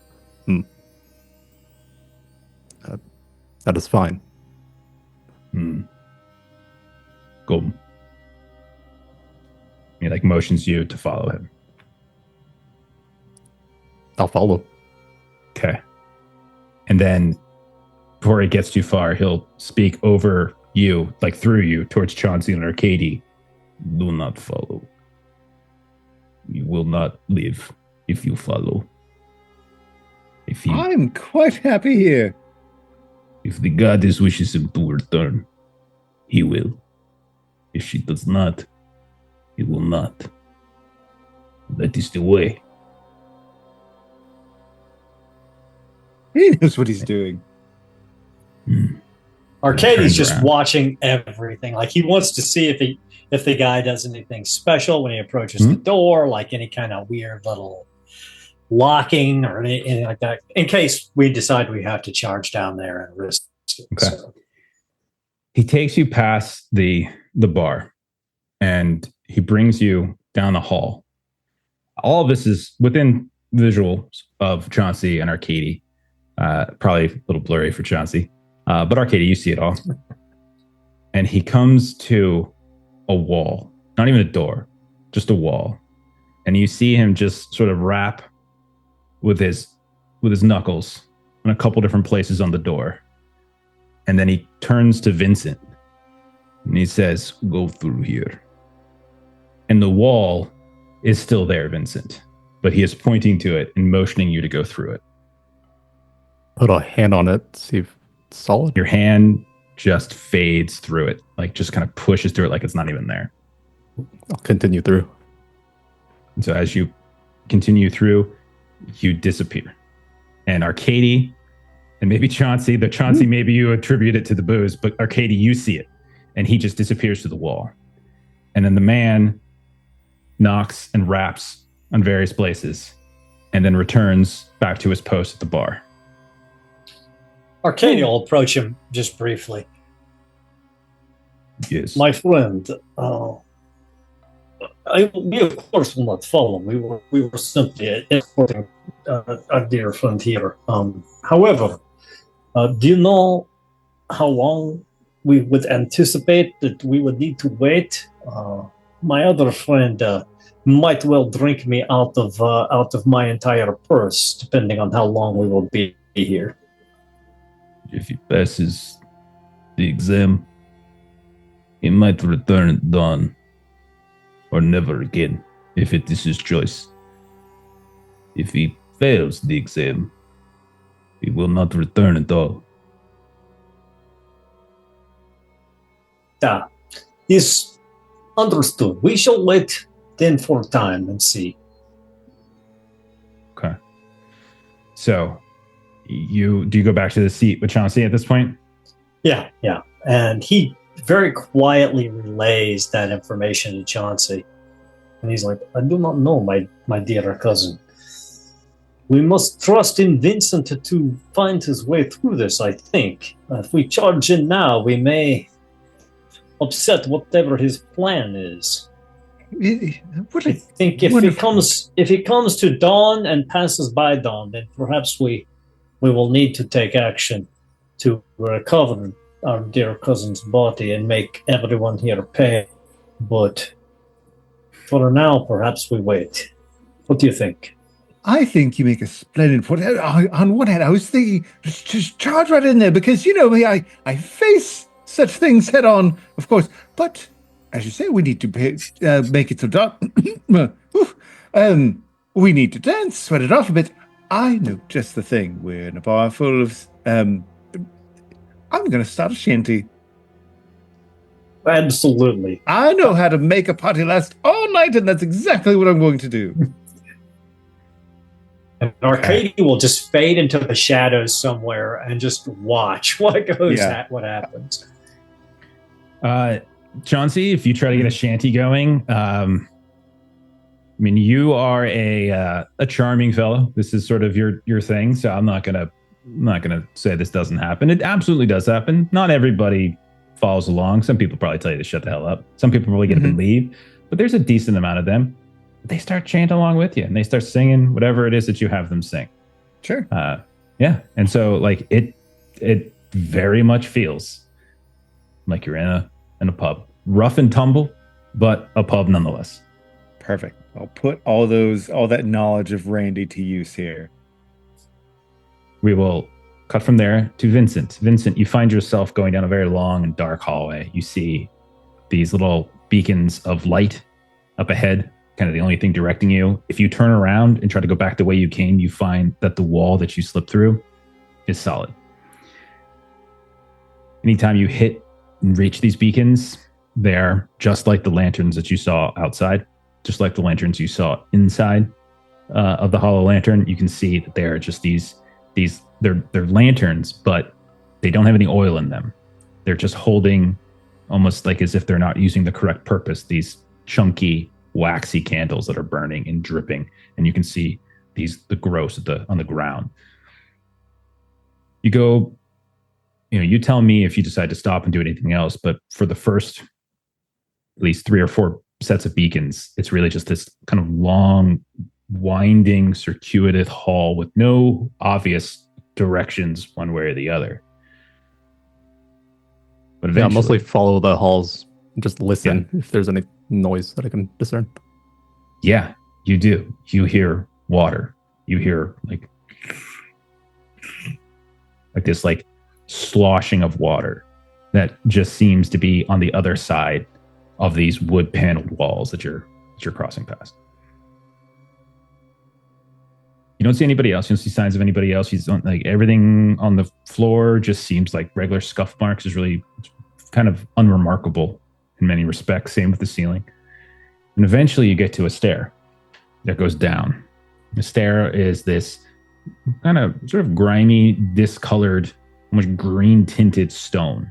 That is fine. Go. He like motions you to follow him. I'll follow. Okay. And then before he gets too far, he'll speak over you, like through you, towards Chauncey and Arkadiy. Do not follow. You will not live if you follow. I'm quite happy here. If the goddess wishes him to return, he will. If she does not, he will not. That is the way. He knows what he's doing. Arkadiy's just around. watching everything. Like he wants to see if the guy does anything special when he approaches the door, like any kind of weird little locking or anything like that, in case we decide we have to charge down there and risk it. Okay. So, He takes you past the bar and he brings you down the hall. All of this is within visuals of Chauncey and Arkadiy. Probably a little blurry for Chauncey. But Arkadiy, you see it all. And he comes to a wall, not even a door, just a wall. And you see him just sort of rap with his knuckles in a couple different places on the door. And then he turns to Vincent and he says, "Go through here." And the wall is still there, Vincent, but he is pointing to it and motioning you to go through it. put a hand on it, see if it's solid. Your hand just fades through it, like just kind of pushes through it like it's not even there. I'll continue through. And so as you continue through, you disappear. And Arkadiy, and maybe Chauncey, maybe you attribute it to the booze, but Arkadiy, you see it. And he just disappears to the wall. And then the man knocks and raps on various places and then returns back to his post at the bar. Arkadiy will approach him just briefly. Yes. My friend, we of course will not follow. We were simply escorting our dear friend here. However, do you know how long we would anticipate that we would need to wait? My other friend might well drink me out of my entire purse, depending on how long we will be here. If he passes the exam, he might return at dawn, or never again, if it is his choice. If he fails the exam, he will not return at all. Is understood. We shall wait then for time and see. Okay. So, do you go back to the seat with Chauncey at this point? Yeah. And he very quietly relays that information to Chauncey. And he's like, I do not know, my dear cousin. We must trust in Vincent to find his way through this, I think. If we charge in now, we may upset whatever his plan is. I think if he comes to dawn and passes by dawn, then perhaps we will need to take action to recover our dear cousin's body and make everyone here pay. But for now, perhaps we wait. What do you think? I think you make a splendid point. On one hand, I was thinking, just charge right in there, because you know me, I face such things head on, of course. But as you say, we need to make it so dark. We need to dance, sweat it off a bit. I know just the thing. We're in a bar full of. I'm going to start a shanty. Absolutely. I know how to make a party last all night, and that's exactly what I'm going to do. And Arkadiy will just fade into the shadows somewhere and just watch what happens. Chauncey, if you try to get a shanty going, I mean, you are a charming fellow. This is sort of your thing, so I'm not gonna say this doesn't happen. It absolutely does happen. Not everybody follows along. Some people probably tell you to shut the hell up. Some people probably get up and leave, but there's a decent amount of them. They start chanting along with you, and they start singing whatever it is that you have them sing. Sure. Yeah, and so like it very much feels like you're in a pub, rough and tumble, but a pub nonetheless. Perfect. I'll put all that knowledge of Randy to use here. We will cut from there to Vincent. Vincent, you find yourself going down a very long and dark hallway. You see these little beacons of light up ahead, kind of the only thing directing you. If you turn around and try to go back the way you came, you find that the wall that you slipped through is solid. Anytime you hit and reach these beacons, they're just like the lanterns that you saw outside, just like the lanterns you saw inside of the hollow lantern. You can see that they are just they're lanterns, but they don't have any oil in them. They're just holding, almost like as if they're not using the correct purpose, these chunky, waxy candles that are burning and dripping, and you can see the gross on the ground. You tell me if you decide to stop and do anything else, but for the first at least 3 or 4 sets of beacons, it's really just this kind of long, winding, circuitous hall with no obvious directions one way or the other. But I'll mostly follow the halls and just listen if there's any noise that I can discern. Yeah, you do. You hear water. You hear like this like sloshing of water that just seems to be on the other side of these wood paneled walls that you're crossing past. You don't see anybody else. You don't see signs of anybody else. He's on, like, everything on the floor just seems like regular scuff marks. Is really kind of unremarkable in many respects. Same with the ceiling. And eventually you get to a stair that goes down. The stair is this kind of sort of grimy, discolored, almost green tinted stone.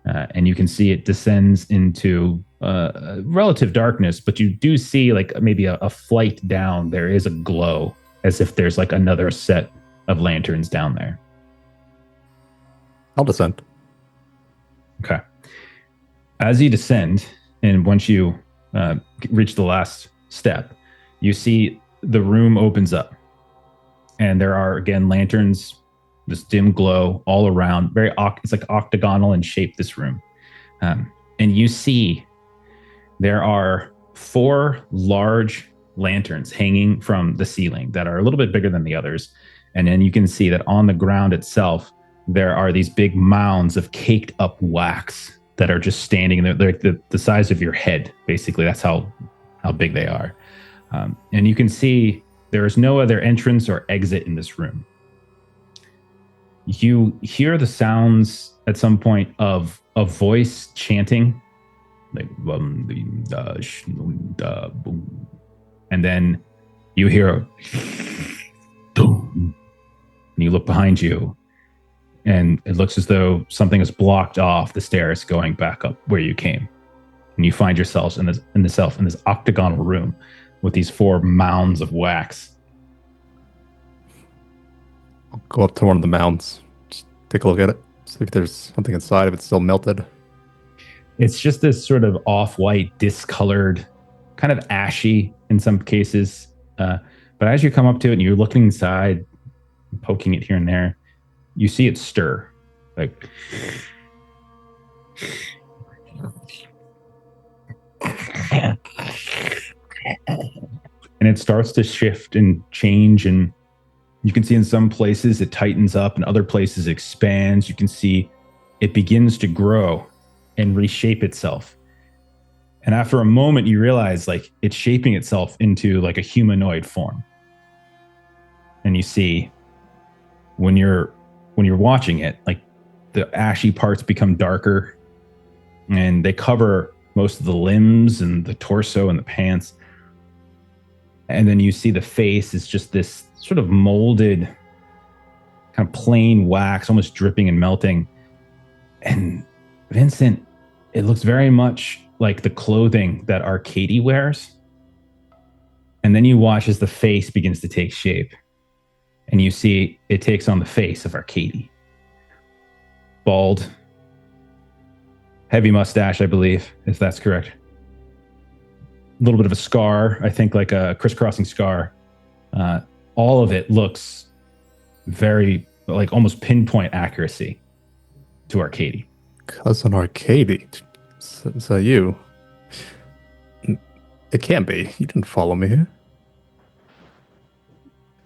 And you can see it descends into relative darkness, but you do see like maybe a flight down. There is a glow, as if there's like another set of lanterns down there. I'll descend. Okay. As you descend, and once you reach the last step, you see the room opens up. And there are, again, lanterns, this dim glow all around. It's like octagonal in shape, this room. And you see there are 4 large lanterns hanging from the ceiling that are a little bit bigger than the others. And then you can see that on the ground itself, there are these big mounds of caked up wax that are just standing there. They're like the size of your head, basically. That's how big they are. And you can see there is no other entrance or exit in this room. You hear the sounds at some point of a voice chanting, like, and then you hear, and you look behind you, and it looks as though something has blocked off the stairs going back up where you came. And you find yourselves in this octagonal room with these 4 mounds of wax. I'll go up to one of the mounds, just take a look at it, see if there's something inside, if it's still melted. It's just this sort of off-white, discolored, kind of ashy in some cases. But as you come up to it and you're looking inside, poking it here and there, you see it stir. Like, and it starts to shift and change, and you can see in some places it tightens up and other places it expands. You can see it begins to grow and reshape itself. And after a moment, you realize like it's shaping itself into like a humanoid form. And you see when you're watching it, like the ashy parts become darker and they cover most of the limbs and the torso and the pants. And then you see the face is just this sort of molded, kind of plain wax, almost dripping and melting. And Vincent, it looks very much like the clothing that Arkadiy wears. And then you watch as the face begins to take shape. And you see it takes on the face of Arkadiy. Bald. Heavy mustache, I believe, if that's correct. A little bit of a scar, I think like a crisscrossing scar. All of it looks very, like almost pinpoint accuracy to Arkadiy. Cousin Arkadiy? Is that you? It can't be. You didn't follow me here.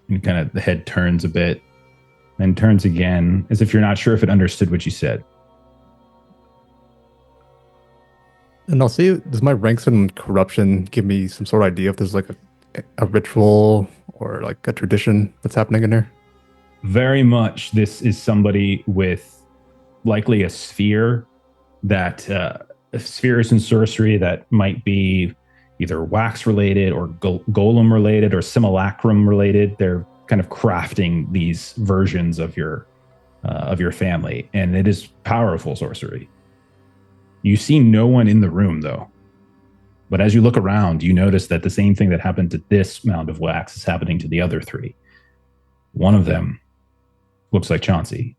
And kind of the head turns a bit, then turns again, as if you're not sure if it understood what you said. And I'll see, does my ranks in corruption give me some sort of idea if there's like a ritual or like a tradition that's happening in there? Very much. This is somebody with likely a sphere that spheres in sorcery that might be either wax related or golem related or simulacrum related. They're kind of crafting these versions of your family, and it is powerful sorcery. You see no one in the room though, but as you look around, you notice that the same thing that happened to this mound of wax is happening to the other 3. One of them looks like Chauncey.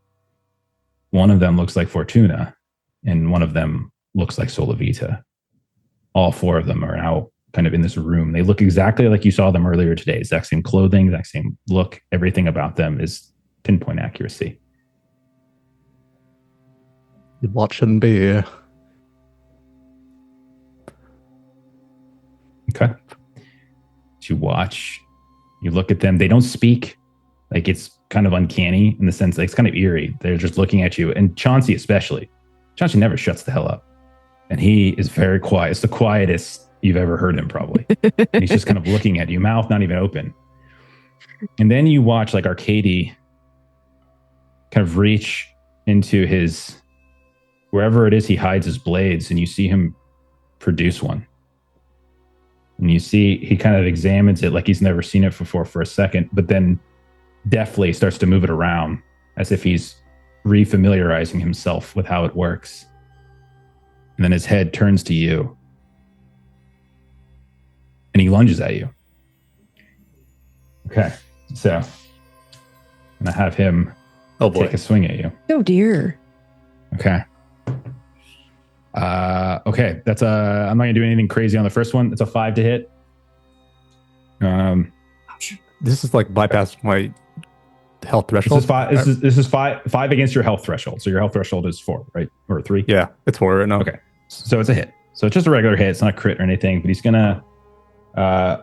One of them looks like Fortuna, and one of them looks like Solavita. All 4 of them are now kind of in this room. They look exactly like you saw them earlier today. Exact same clothing, exact same look. Everything about them is pinpoint accuracy. You lot shouldn't be here. Okay. So you watch, you look at them. They don't speak. Like, it's kind of uncanny in the sense that it's kind of eerie. They're just looking at you. And Chauncey especially. Chauncey never shuts the hell up. And he is very quiet. It's the quietest you've ever heard him, probably. And he's just kind of looking at you, mouth not even open. And then you watch like Arkadiy kind of reach into his, wherever it is he hides his blades, and you see him produce one. And you see he kind of examines it like he's never seen it before for a second, but then deftly starts to move it around as if he's refamiliarizing himself with how it works. And then his head turns to you and he lunges at you. Okay, so I'm gonna have him take a swing at you. Oh dear. Okay. Okay, that's I'm not gonna do anything crazy on the first one. It's a 5 to hit. This is like bypass my health threshold. This is five against your health threshold. So your health threshold is 4, right? Or 3? Yeah, it's 4 right now. Okay, so it's a hit. So it's just a regular hit. It's not a crit or anything. But he's gonna.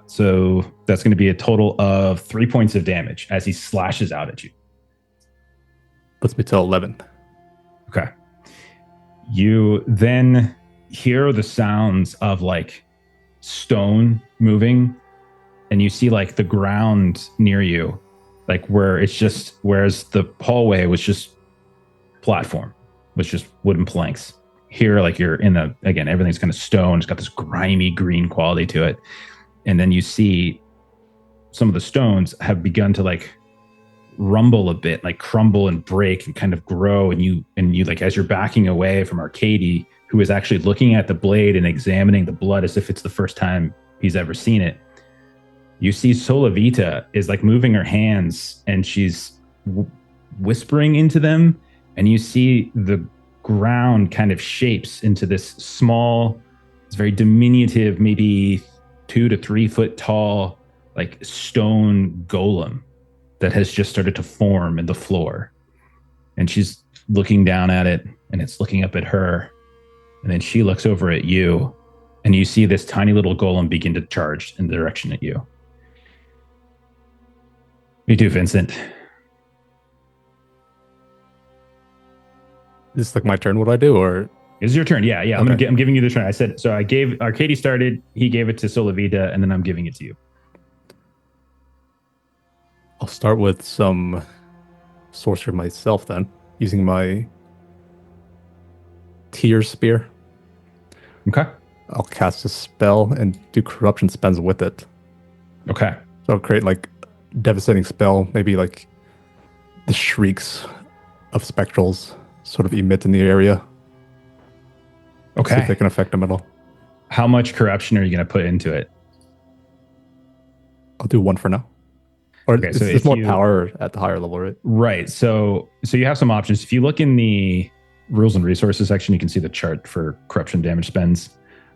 So that's gonna be a total of 3 points of damage as he slashes out at you. Puts me to 11. Okay. You then hear the sounds of like stone moving, and you see like the ground near you, like whereas the hallway was just platform, was just wooden planks. Here, like you're in again, everything's kind of stone. It's got this grimy green quality to it. And then you see some of the stones have begun to like rumble a bit, like crumble and break and kind of grow. And you like, as you're backing away from Arkadiy, who is actually looking at the blade and examining the blood as if it's the first time he's ever seen it, you see Solavita is like moving her hands and she's whispering into them. And you see the ground kind of shapes into this small, it's very diminutive, maybe 2 to 3 foot tall, like stone golem that has just started to form in the floor. And she's looking down at it, and it's looking up at her. And then she looks over at you, and you see this tiny little golem begin to charge in the direction at you. Me too, Vincent. Is this like my turn? What do I do? Or it's your turn. Yeah. Okay. I'm giving you the turn. I said, so I gave Arkadiy started, he gave it to Solavita, and then I'm giving it to you. I'll start with some sorcery myself then, using my Tear Spear. Okay. I'll cast a spell and do corruption spells with it. Okay. So I'll create like devastating spell, maybe like the shrieks of spectrals sort of emit in the area. Okay. See if they can affect them at all. How much corruption are you going to put into it? I'll do 1 for now. Or okay, so it's more power at the higher level, right? Right. So you have some options. If you look in the rules and resources section, you can see the chart for corruption damage spends.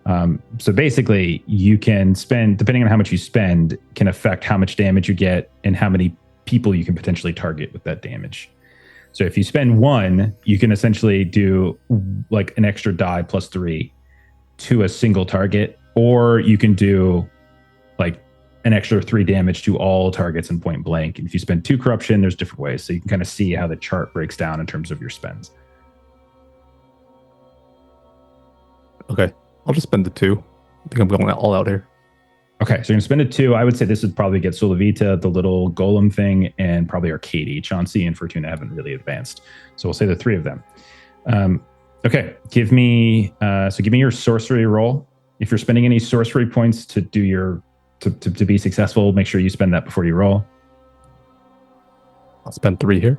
So basically, you can spend, depending on how much you spend, can affect how much damage you get and how many people you can potentially target with that damage. So if you spend 1, you can essentially do like an extra die plus 3 to a single target, or you can do like an extra 3 damage to all targets in point blank. And if you spend 2 corruption, there's different ways. So you can kind of see how the chart breaks down in terms of your spends. Okay. I'll just spend the 2. I think I'm going all out here. Okay, so you're going to spend a 2. I would say this would probably get Solavita, the little golem thing, and probably Arkadiy. Chauncey and Fortuna haven't really advanced. So we'll say the 3 of them. Okay, give me your sorcery roll. If you're spending any sorcery points to do your to be successful, make sure you spend that before you roll. I'll spend 3 here.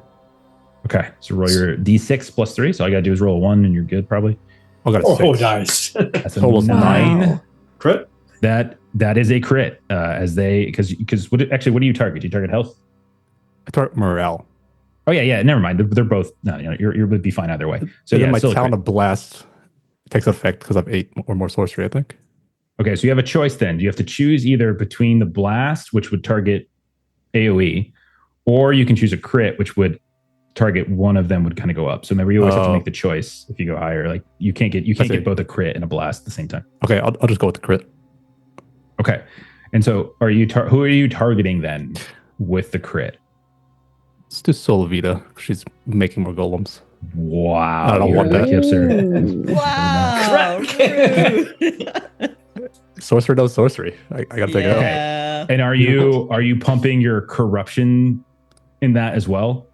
Okay, so roll your d6 plus 3. So all you got to do is roll a 1 and you're good, probably. I got a 6. Nice. That's a 9. Wow. Crit? That is a crit, because what do you target? Do you target health? I target morale. Oh yeah. Never mind. They're both. No, you would be fine either way. So yeah, my still Talon of Blast takes effect because I have 8 or more sorcery, I think. Okay, so you have a choice then. You have to choose either between the blast, which would target AoE, or you can choose a crit, which would target one of them would kind of go up. So remember, you always have to make the choice if you go higher. Like you can't get both a crit and a blast at the same time. Okay, I'll just go with the crit. Okay, and so who are you targeting then with the crit? Let's do Solavita. She's making more golems. Wow, I don't want that. Wow. Crack. Sorcerer knows sorcery. I gotta take it out. Yeah. Yeah. And are you pumping your corruption in that as well?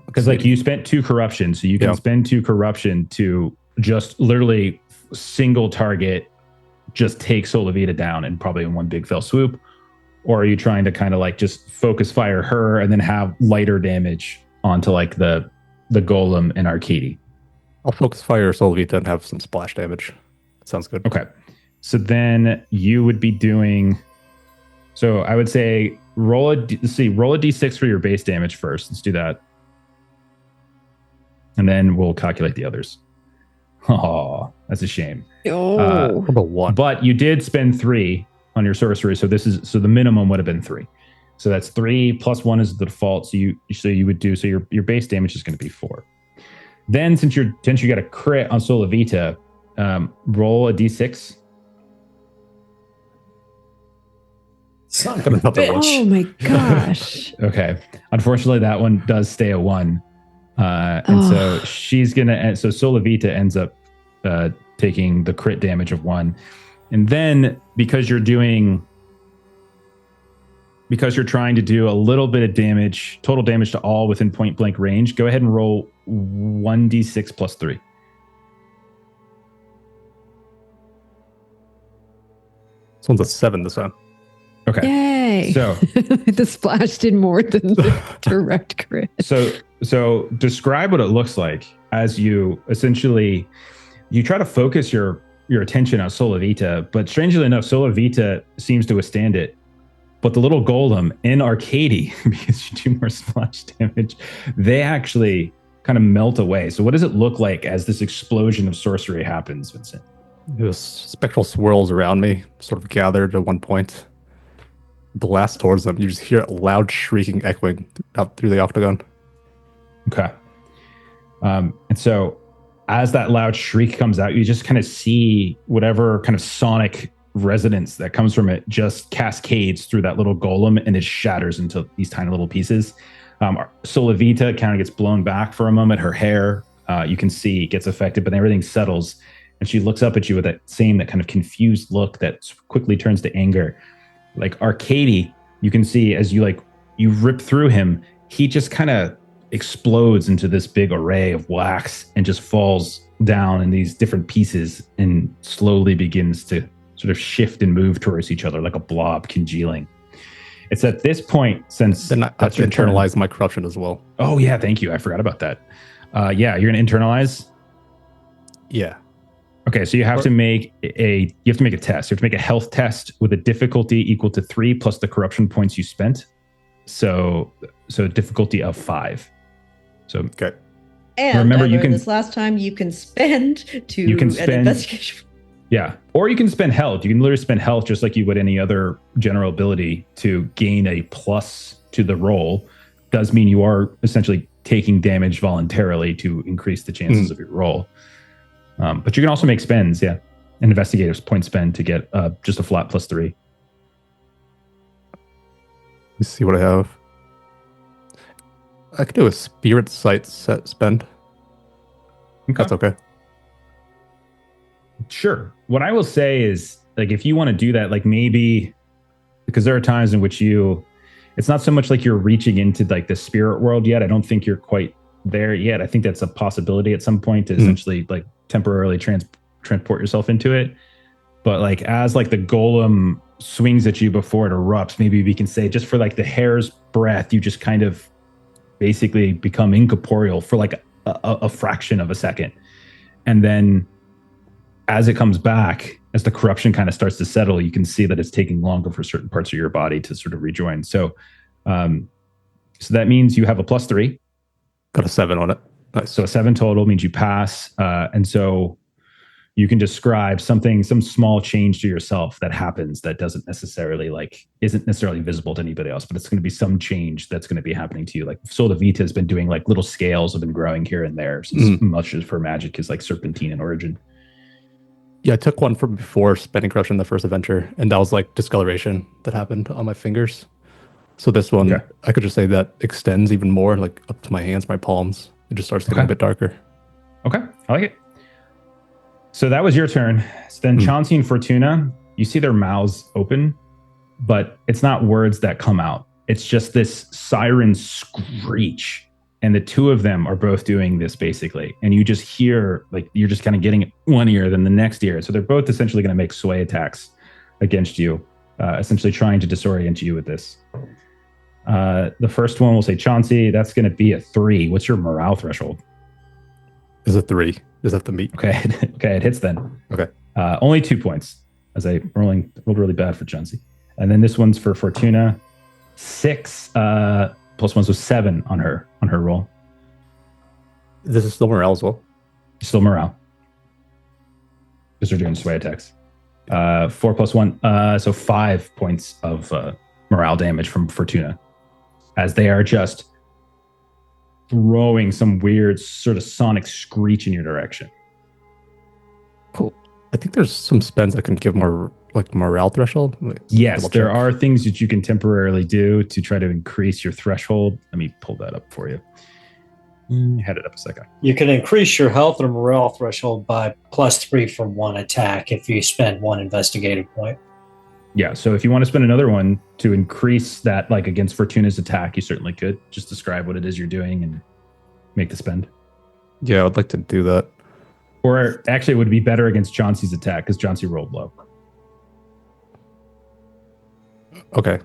Because like you spent 2 corruption, so you can spend 2 corruption to just literally single target, just take Solavita down and probably in one big fell swoop. Or are you trying to kind of like just focus fire her and then have lighter damage onto like the golem and Arkadiy? I'll focus fire Solavita and have some splash damage. Sounds good. Okay. So then you would be doing, so I would say roll a d6 for your base damage first. Let's do that. And then we'll calculate the others. Oh, that's a shame. Oh, about 1. But you did spend 3 on your sorcery, so the minimum would have been 3. So that's 3 plus 1 is the default. So your base damage is going to be 4. Then since you got a crit on Solavita, roll a d6. Son of a bitch. oh my gosh. Okay. Unfortunately, that one does stay a 1. So she's gonna. So Solavita ends up taking the crit damage of 1, and then because you're trying to do a little bit of damage, total damage to all within point blank range, go ahead and roll 1d6 plus 3. This one's a 7 this time. Okay. Yay. So the splash did more than the direct crit. So describe what it looks like as you essentially you try to focus your attention on Solavita, but strangely enough, Solavita seems to withstand it. But the little golem and Arkadiy, because you do more splash damage, they actually kind of melt away. So what does it look like as this explosion of sorcery happens, Vincent? There's spectral swirls around me, sort of gathered at one point. Blast towards them. You just hear a loud shrieking echoing out through the octagon. Okay. And so as that loud shriek comes out, you just kind of see whatever kind of sonic resonance that comes from it just cascades through that little golem and it shatters into these tiny little pieces. Solavita kind of gets blown back for a moment. Her hair, you can see, gets affected, but then everything settles. And she looks up at you with that kind of confused look that quickly turns to anger. Like Arkadiy, you can see as you rip through him, he just kind of explodes into this big array of wax and just falls down in these different pieces and slowly begins to sort of shift and move towards each other like a blob congealing. It's at this point, since then I have to internalize my corruption as well. Oh yeah, thank you. I forgot about that. Yeah, you're gonna internalize. Yeah. Okay, so you have to make a test. You have to make a health test with a difficulty equal to 3 plus the corruption points you spent. So difficulty of 5. So okay. And remember, you can this last time you can spend an investigation. Yeah, or you can spend health. You can literally spend health just like you would any other general ability to gain a plus to the roll. Does mean you are essentially taking damage voluntarily to increase the chances of your roll. But you can also make spends, an investigator's point spend to get just a flat plus 3. Let's see what I have. I could do a spirit sight set spend. Okay. That's okay. Sure. What I will say is, like, if you want to do that, like maybe because there are times in which it's not so much like you're reaching into like the spirit world yet. I don't think you're quite there yet. I think that's a possibility at some point to essentially like temporarily transport yourself into it. But like as like the golem swings at you before it erupts, maybe we can say just for like the hair's breadth, you just kind of basically become incorporeal for like a fraction of a second. And then as it comes back, as the corruption kind of starts to settle, you can see that it's taking longer for certain parts of your body to sort of rejoin. So that means you have a plus 3. Got a 7 on it. Nice. So a 7 total means you pass. And so you can describe some small change to yourself that happens that isn't necessarily visible to anybody else, but it's going to be some change that's going to be happening to you. Like Solavita has been doing like little scales have been growing here and there. So as much as for magic is like Serpentine in origin. Yeah, I took one from before spending corruption in the first adventure, and that was like discoloration that happened on my fingers. So this one, I could just say that extends even more, like up to my hands, my palms. It just starts getting a bit darker. Okay, I like it. So that was your turn. So then Chauncey and Fortuna, you see their mouths open, but it's not words that come out. It's just this siren screech. And the two of them are both doing this basically. And you just hear, like, you're just kind of getting one ear, then the next ear. So they're both essentially going to make sway attacks against you, essentially trying to disorient you with this. The first one, we'll say Chauncey, that's going to be a 3. What's your morale threshold? Is it 3? Is that the meat? Okay. Okay, it hits then. Okay. Only 2 points, as I rolled really bad for Chauncey. And then this one's for Fortuna. 6 plus 1, so 7 on her roll. This is still morale as well. Still morale. Because they're doing sway attacks. 4 plus 1, so 5 points of morale damage from Fortuna. As they are just throwing some weird sort of sonic screech in your direction. Cool. I think there's some spends that can give more like morale threshold. Yes, there are things that you can temporarily do to try to increase your threshold. Let me pull that up for you. Head it up a second. You can increase your health or morale threshold by +3 for one attack if you spend 1 investigative point. Yeah, so if you want to spend another one to increase that, like against Fortuna's attack, you certainly could. Just describe what it is you're doing and make the spend. Yeah, I'd like to do that. Or actually, it would be better against Chauncey's attack because Chauncey rolled low. Okay.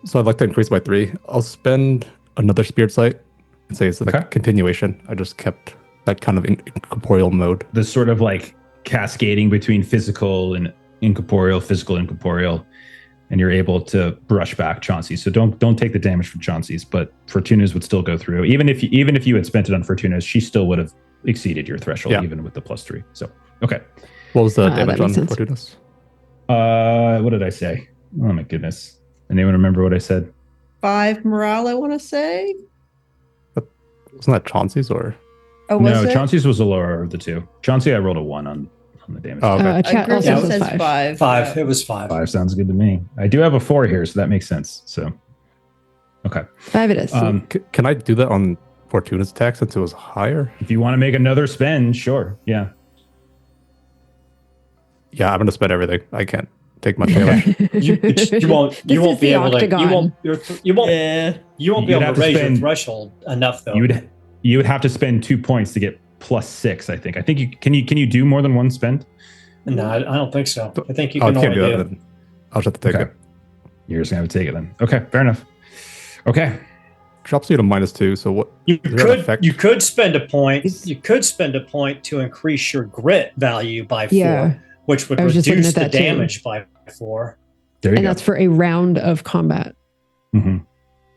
So I'd like to increase by 3. I'll spend another spirit sight and say it's like a continuation. I just kept that kind of incorporeal mode. The sort of like cascading between physical and incorporeal, physical, incorporeal, and you're able to brush back Chauncey. So don't take the damage from Chauncey's, but Fortuna's would still go through. Even if you had spent it on Fortuna's, she still would have exceeded your threshold, even with the +3. So okay. What was the damage on Fortuna's? What did I say? Oh my goodness. Anyone remember what I said? 5 morale, I want to say. Wasn't that Chauncey's or? Oh, was no, it? Chauncey's was the lower of the two. Chauncey, I rolled a 1 on the damage. Oh, okay. Chat also says 5. 5. It was 5. 5 sounds good to me. I do have a 4 here, so that makes sense. So, okay. 5 it is. Can I do that on Fortuna's attack since it was higher? If you want to make another spend, sure. Yeah. Yeah, I'm gonna spend everything. I can't take much damage. You won't be able octagon. to. You won't be able to raise your threshold enough though. You would have to spend 2 points to get +6. I think. Can you do more than one spend? No, I don't think so. I think you can only do it. I'll just have to take it. You're just gonna have to take it then. Okay, fair enough. Okay. Drops you to -2. So what? You could spend a point. You could spend a point to increase your grit value by 4, which would reduce the damage by 4. There you and go. that's for a round of combat. Mm-hmm.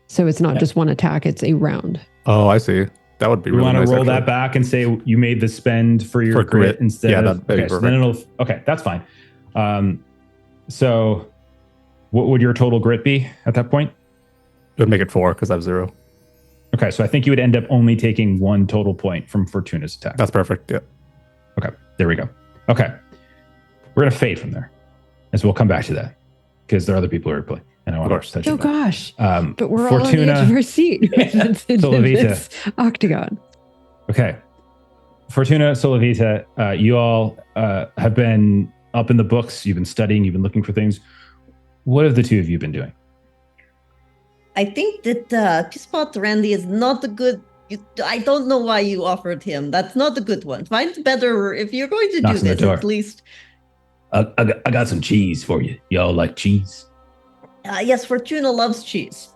So it's not just one attack; it's a round. Oh, I see. That would be really nice. You want to roll actually. that back and say you made the spend for your grit instead of... Okay, so then that's fine. So what would your total grit be at that point? It would make it 4 because I have 0. Okay, so I think you would end up only taking 1 total point from Fortuna's attack. That's perfect, yeah. Okay, there we go. Okay. We're going to fade from there, as we'll come back to that, because there are other people who are playing, and I want to touch on that. Gosh. But we're Fortuna, all on the edge of our seat. Solavita. Octagon. Okay. Fortuna, Solavita, you all have been up in the books. You've been studying. You've been looking for things. What have the two of you been doing? I think that Pisspot Randy is not a good... I don't know why you offered him. That's not a good one. Find better if you're going to do this, at least. I got some cheese for you. Y'all like cheese? Yes, Fortuna loves cheese.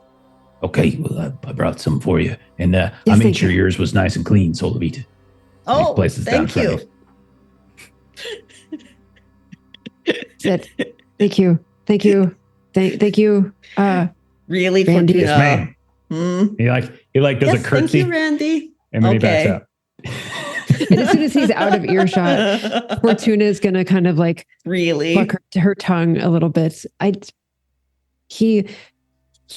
Okay, well, I brought some for you. And I made sure yours was nice and clean, Solavita. Oh, thank you. Thank you. Thank you. Really, Randy? Fortuna? Yes, ma'am. He does a curtsy. Thank you, Randy. And then he backs up. And as soon as he's out of earshot, Fortuna is going to kind of like really pluck her tongue a little bit. He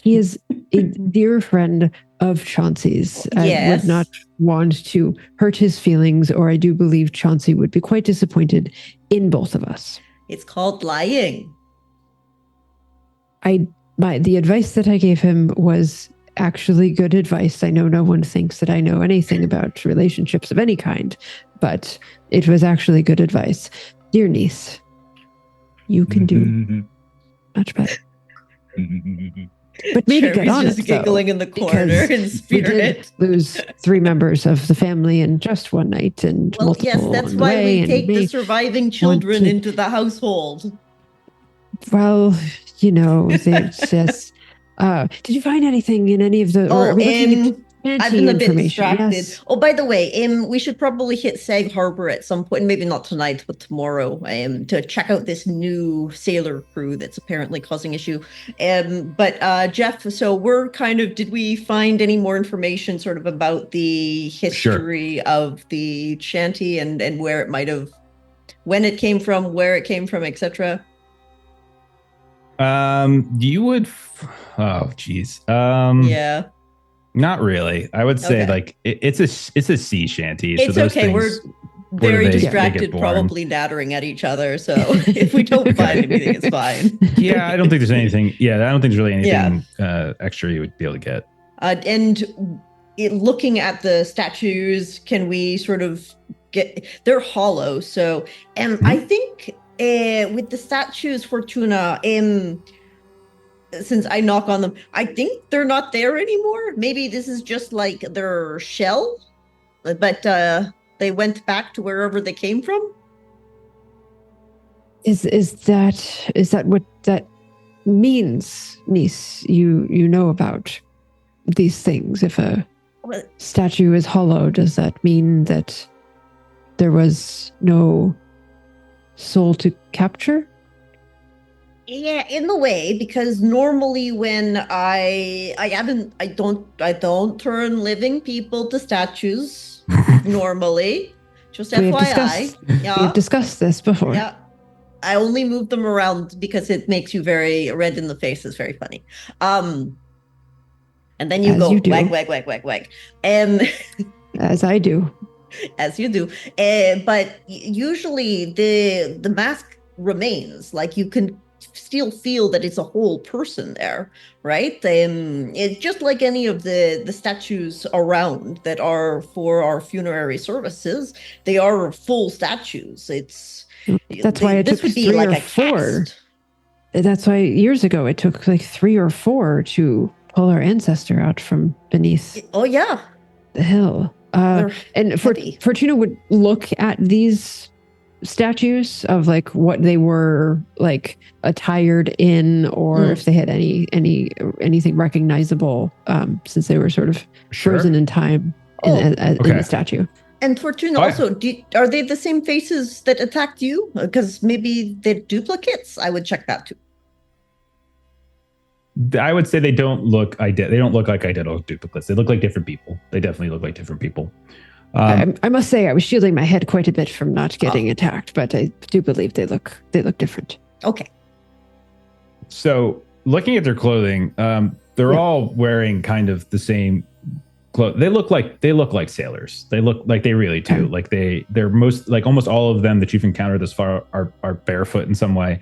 is a dear friend of Chauncey's. I would not want to hurt his feelings, or I do believe Chauncey would be quite disappointed in both of us. It's called lying. The advice that I gave him was actually good advice. I know no one thinks that I know anything about relationships of any kind, but it was actually good advice. Dear niece, you can do much better. But maybe get on just it, giggling though, in the corner in spirit. We did lose 3 members of the family in just one night, and well, multiple yes, that's on the why way, we take the may surviving children into the household. Well, it's just. Did you find anything in any of the? Or are we looking at I've been a bit information? distracted. Yes. Oh, by the way, we should probably hit Sag Harbor at some point, maybe not tonight, but tomorrow, to check out this new sailor crew that's apparently causing issue. But Jeff, so did we find any more information sort of about the history of the shanty and where it might have, when it came from, where it came from, etc.? You would, oh geez. Yeah. Not really. I would say it's a sea shanty. It's so those okay. Things, we're very they distracted, probably nattering at each other. So if we don't find anything, it's fine. Yeah, I don't think there's anything. Yeah, I don't think there's really anything extra you would be able to get. Looking at the statues, can we sort of get? They're hollow, so I think with the statues, Fortuna, since I knock on them, I think they're not there anymore. Maybe this is just like their shell, but they went back to wherever they came from. Is that what that means, niece? You know about these things. If a statue is hollow, does that mean that there was no soul to capture? Yeah, in a way, because normally when I don't turn living people to statues normally. Just FYI. We've discussed this before. Yeah. I only move them around because it makes you very red in the face. It's very funny. And then you go wag, wag, wag, wag, wag. As I do. As you do. But usually the mask remains. Like you can still feel that it's a whole person there, right? It's just like any of the statues around that are for our funerary services. They are full statues. That's why it took 3 or 4. That's why years ago it took like 3 or 4 to pull our ancestor out from beneath. Oh yeah, the hill. And Fortuna would look at these statues of like what they were like attired in, or if they had anything recognizable, since they were sort of frozen in time in the statue. And Fortuna, also, are they the same faces that attacked you? Because maybe they're duplicates. I would check that too. I would say they don't look like identical duplicates. They look like different people. They definitely look like different people. I must say I was shielding my head quite a bit from not getting attacked, but I do believe they look different. Okay. So looking at their clothing, they're all wearing kind of the same clothes. They look like sailors. They look like they really do. Like they're almost all of them that you've encountered thus far are barefoot in some way.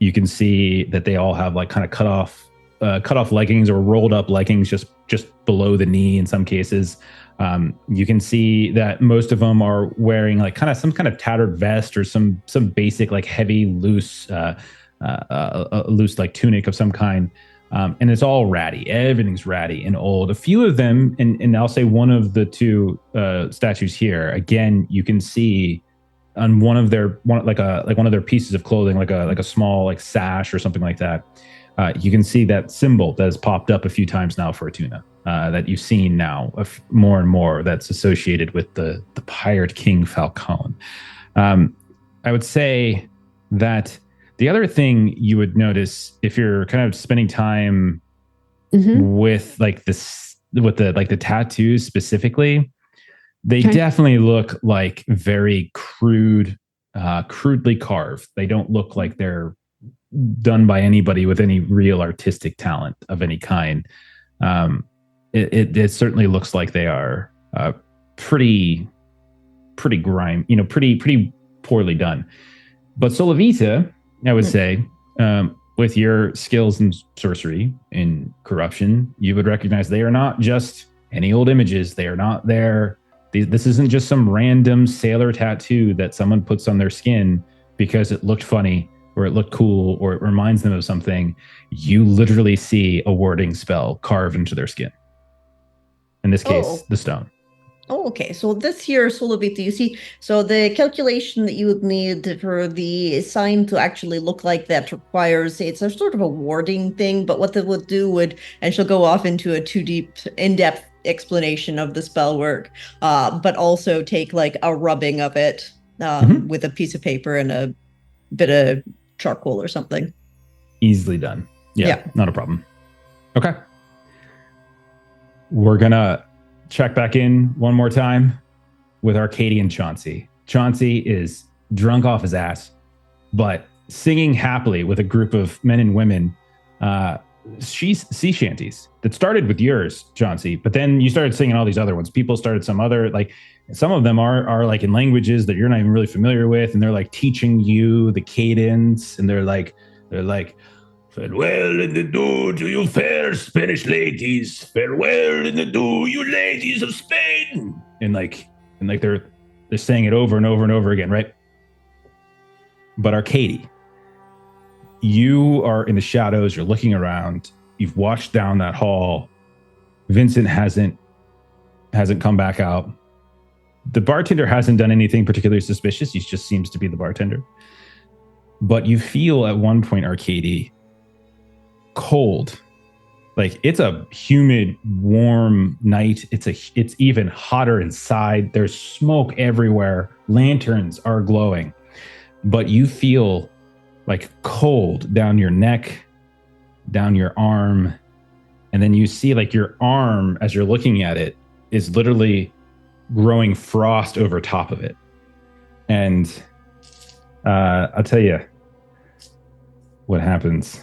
You can see that they all have like kind of cut off leggings or rolled up leggings just below the knee in some cases. You can see that most of them are wearing like kind of some kind of tattered vest or some basic like heavy loose like tunic of some kind. And it's all ratty. Everything's ratty and old. A few of them, and I'll say one of the 2 statues here, again, you can see on one of their pieces of clothing, like a small like sash or something like that. You can see that symbol that has popped up a few times now, Fortuna, that you've seen now more and more, that's associated with the pirate King Falcone. I would say that the other thing you would notice if you're kind of spending time with like this, with the tattoos specifically, they definitely look like very crudely carved. They don't look like they're done by anybody with any real artistic talent of any kind. It certainly looks like they are pretty pretty poorly done. But Solavita, I would say, with your skills in sorcery, in corruption, you would recognize they are not just any old images. They are not there. This isn't just some random sailor tattoo that someone puts on their skin because it looked funny or it looked cool or it reminds them of something. You literally see a warding spell carved into their skin. In this case, the stone. Oh, okay. So this here, Solovita, you see, so the calculation that you would need for the sign to actually look like that requires, it's a sort of a warding thing, but what they would do would, and she'll go off into a in-depth explanation of the spell work, but also take like a rubbing of it with a piece of paper and a bit of charcoal or something. Easily done. Yeah, not a problem. Okay. We're going to check back in one more time with Arkadiy and Chauncey. Chauncey is drunk off his ass, but singing happily with a group of men and women sea shanties that started with yours, Chauncey, but then you started singing all these other ones. People started some other, like, some of them are like in languages that you're not even really familiar with, and they're like teaching you the cadence, and they're like farewell in the dew to you fair Spanish ladies, farewell in the dew, you ladies of Spain, and they're saying it over and over and over again, right? But Arkadiy, you are in the shadows, you're looking around, you've watched down that hall. Vincent hasn't come back out. The bartender hasn't done anything particularly suspicious. He just seems to be the bartender. But you feel at one point, Arkadiy, cold. Like, it's a humid, warm night. It's even hotter inside. There's smoke everywhere. Lanterns are glowing. But you feel like cold down your neck, down your arm. And then you see like your arm, as you're looking at it, is literally growing frost over top of it. And I'll tell you what happens.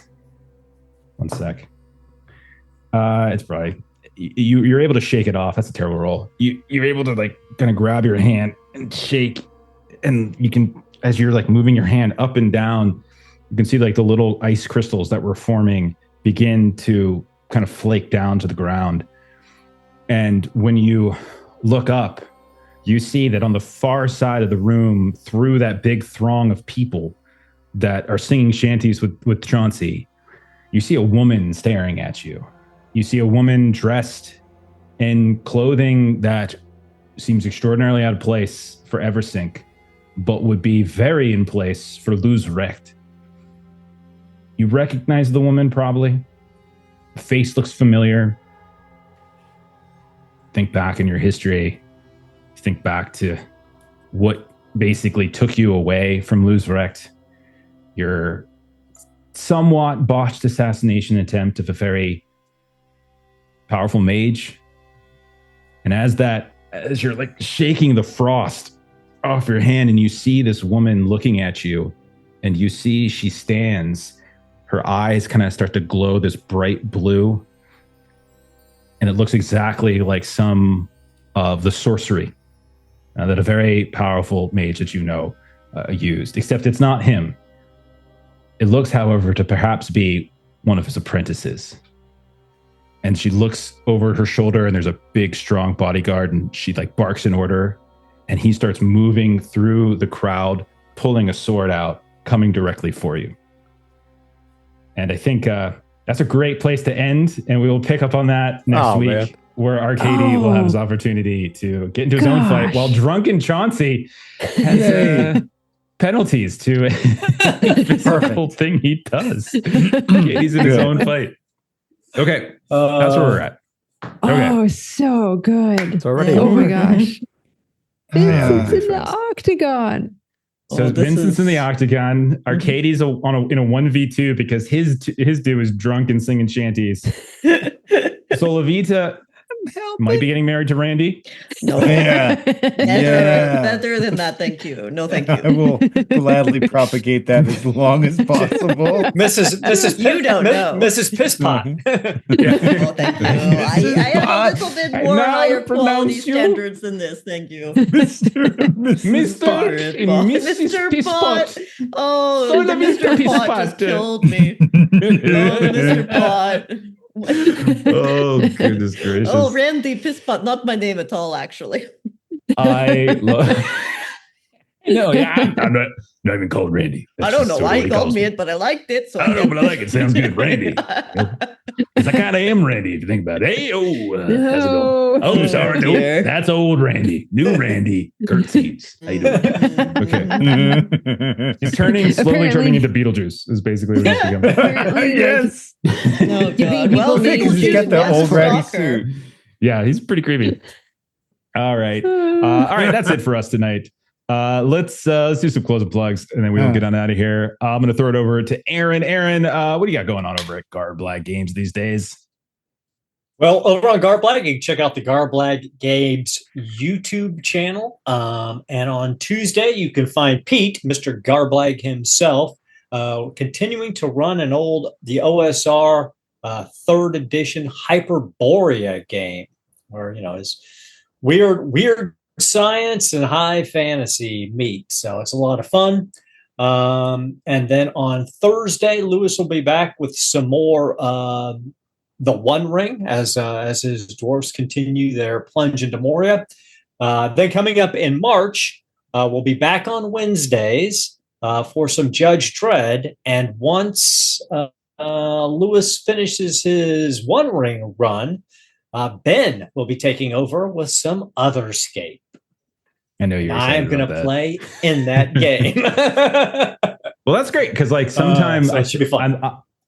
One sec. It's probably you're able to shake it off. That's a terrible roll. You're able to like kind of grab your hand and shake, and you can, as you're like moving your hand up and down, you can see like the little ice crystals that were forming begin to kind of flake down to the ground. And when you look up, you see that on the far side of the room, through that big throng of people that are singing shanties with Chauncey, you see a woman staring at you. You see a woman dressed in clothing that seems extraordinarily out of place for Eversink, but would be very in place for Luz Recht. You recognize the woman, probably. The face looks familiar. Think back in your history. Think back to what basically took you away from Luz Recht. Your somewhat botched assassination attempt of a very powerful mage. And as you're like shaking the frost off your hand, and you see this woman looking at you, and you see she stands, her eyes kind of start to glow this bright blue, and it looks exactly like some of the sorcery that a very powerful mage that you know used, except it's not him. It looks, however, to perhaps be one of his apprentices. And she looks over her shoulder, and there's a big, strong bodyguard, and she like barks an order, and he starts moving through the crowd, pulling a sword out, coming directly for you. And I think that's a great place to end, and we will pick up on that next week, man, where Arkadiy will have his opportunity to get into his own fight, while drunken Chauncey has penalties to a physical thing he does. He's in his own fight. Okay, that's where we're at. Okay. Oh, so good. It's already Oh over. my gosh. Vincent's in the octagon. So Vincent's in the octagon. Arkadiy's in a 1v2 because his dude is drunk and singing shanties. So Levita, Might be getting married to Randy. No, Yeah. better than that. Thank you. No, thank I you. will gladly propagate that as long as possible. Mrs. You don't know. Mrs. Pisspot. Oh, thank you. I have a little bit I more know how to higher quality pronounce you. standards than this. Thank you. Mr. and Mrs. Mr. Pisspot. Pot. Oh, Son of Mr. Mr. Pot Pisspot. just killed me. Oh, Mr. Pot. Oh, goodness gracious. Oh, Randy Pisspot, not my name at all, actually. I love. No, yeah, I'm not even called Randy. I don't know why he called me it, but I liked it. So I don't know, but I like it. Sounds good, Randy. Because I kind of am Randy if you think about it. Hey, how's it going? Oh, sorry, no, that's old Randy. New Randy. Curtsies. How you doing? Okay. He's slowly turning into Beetlejuice. Is basically what he's becoming. Yes. Oh, God. Well, He's got the old ratty Stalker. suit. Yeah, he's pretty creepy. All right. That's it for us tonight. Let's do some closing plugs and then we will get on out of here. I'm going to throw it over to Aaron. Aaron, what do you got going on over at Garblag Games these days? Well, over on Garblag, you can check out the Garblag Games YouTube channel. And on Tuesday, you can find Pete, Mr. Garblag himself, continuing to run the OSR 3rd edition Hyperborea game, where, is weird science and high fantasy meet. So it's a lot of fun. And then on Thursday, Lewis will be back with some more The One Ring as his dwarves continue their plunge into Moria. Then coming up in March, we'll be back on Wednesdays for some Judge Dredd. And once Lewis finishes his One Ring run, Ben will be taking over with some Otherscape. I know you're. I'm going to play in that game. Well, that's great because sometimes it should be fun.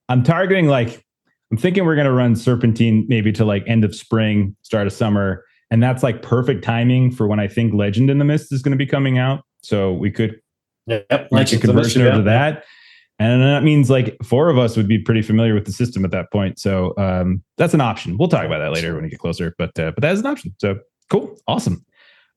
I'm targeting I'm thinking we're going to run Serpentine maybe to end of spring, start of summer, and that's perfect timing for when I think Legend in the Mist is going to be coming out. So we could make a conversion over to that. And that means 4 of us would be pretty familiar with the system at that point. So that's an option. We'll talk about that later when we get closer. But that is an option. So cool. Awesome.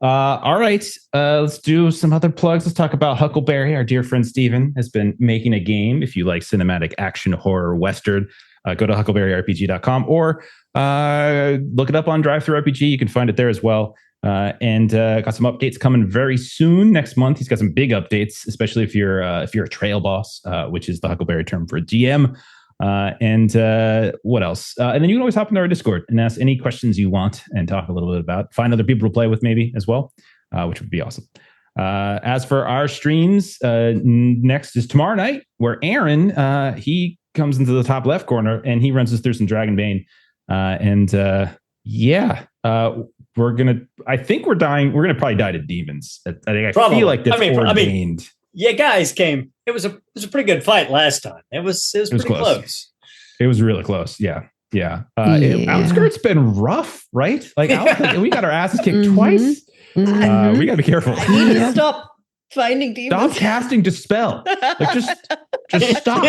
All right. Let's do some other plugs. Let's talk about Huckleberry. Our dear friend Steven has been making a game. If you like cinematic action, horror, Western, go to huckleberryrpg.com or look it up on DriveThruRPG. You can find it there as well. And got some updates coming very soon next month. He's got some big updates, especially if you're a trail boss, which is the Huckleberry term for a GM. And what else? And then you can always hop into our Discord and ask any questions you want and talk a little bit about. Find other people to play with maybe as well, which would be awesome. As for our streams, next is tomorrow night, where Aaron he comes into the top left corner and he runs us through some Dragonbane. I think we're gonna probably die to demons. I feel like that's ordained. Yeah, guys came. It was a pretty good fight last time. It was pretty close. It was really close. Yeah. Outskirts been rough, right? We got our asses kicked twice. We gotta be careful. I need to stop finding demons. Stop casting Dispel. Just stop.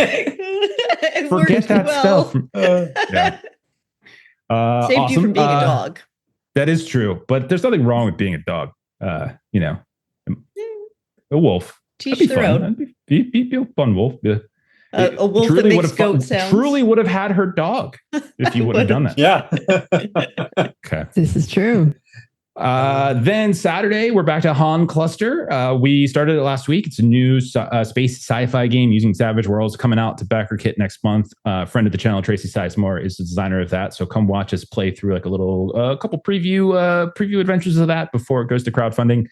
Forget that spell. Saved you from being a dog. That is true, but there's nothing wrong with being a dog. A wolf. Teach their own. Be a fun wolf. A wolf that makes goat sounds. Truly would have had her dog if you wouldn't have done that. Yeah. Okay. This is true. Then Saturday, we're back to Han Cluster. We started it last week. It's a new space sci-fi game using Savage Worlds coming out to backer kit next month. Friend of the channel, Tracy Sizemore, is the designer of that. So come watch us play through a couple preview adventures of that before it goes to crowdfunding.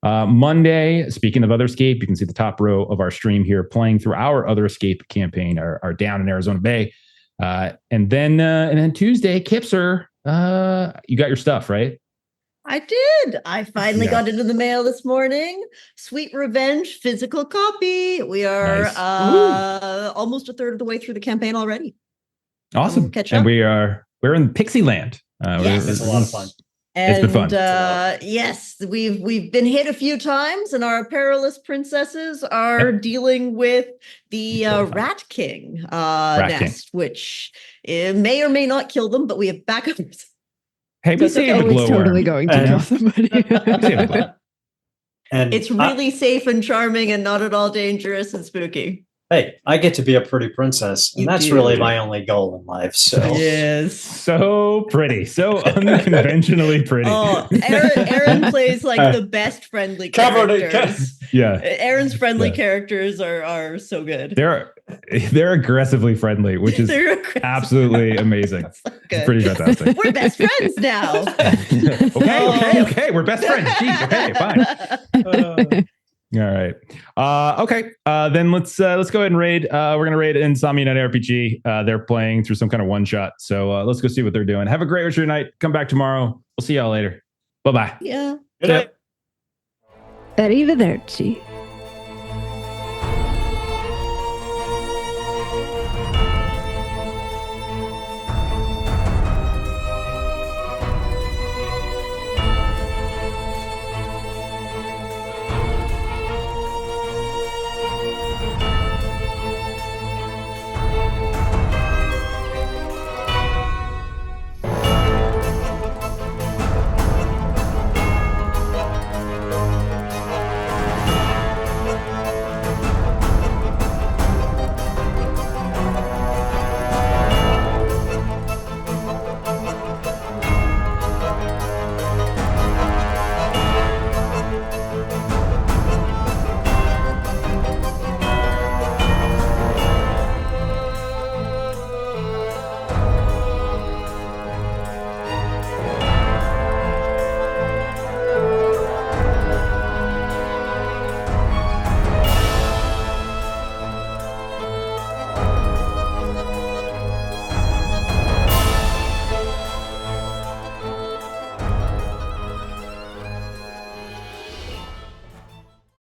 Monday, speaking of Otherscape, you can see the top row of our stream here playing through our Otherscape campaign, our down in Arizona Bay. And then Tuesday, Kipser, you got your stuff, right? I did. I finally got it in the mail this morning. Sweet Revenge physical copy. We are almost a third of the way through the campaign already. Awesome. Catch up. And we're in Pixie Land. Yes, it's a lot of fun. And, it's been fun. Yes, we've been hit a few times, and our perilous princesses are dealing with the Rat King nest, which may or may not kill them, but we have backups. Hey, we saved a Always glowworm. totally going to kill somebody. And It's really safe and charming and not at all dangerous and spooky. hey, I get to be a pretty princess, and You that's do. really my only goal in life. So Yes. So pretty, so unconventionally pretty. Oh, Aaron plays like the best friendly characters. Yeah, Aaron's friendly Yeah. characters are so good. they're aggressively friendly, which is They're aggressive. absolutely amazing. So It's good. pretty fantastic. We're best friends now. okay, we're best friends. Jeez, okay, fine. All right. Okay. Then let's go ahead and raid. We're gonna raid Insomnia Night RPG. They're playing through some kind of one shot. So let's go see what they're doing. Have a great rest of your night. Come back tomorrow. We'll see y'all later. Bye bye. Yeah. Good night. Arrivederci.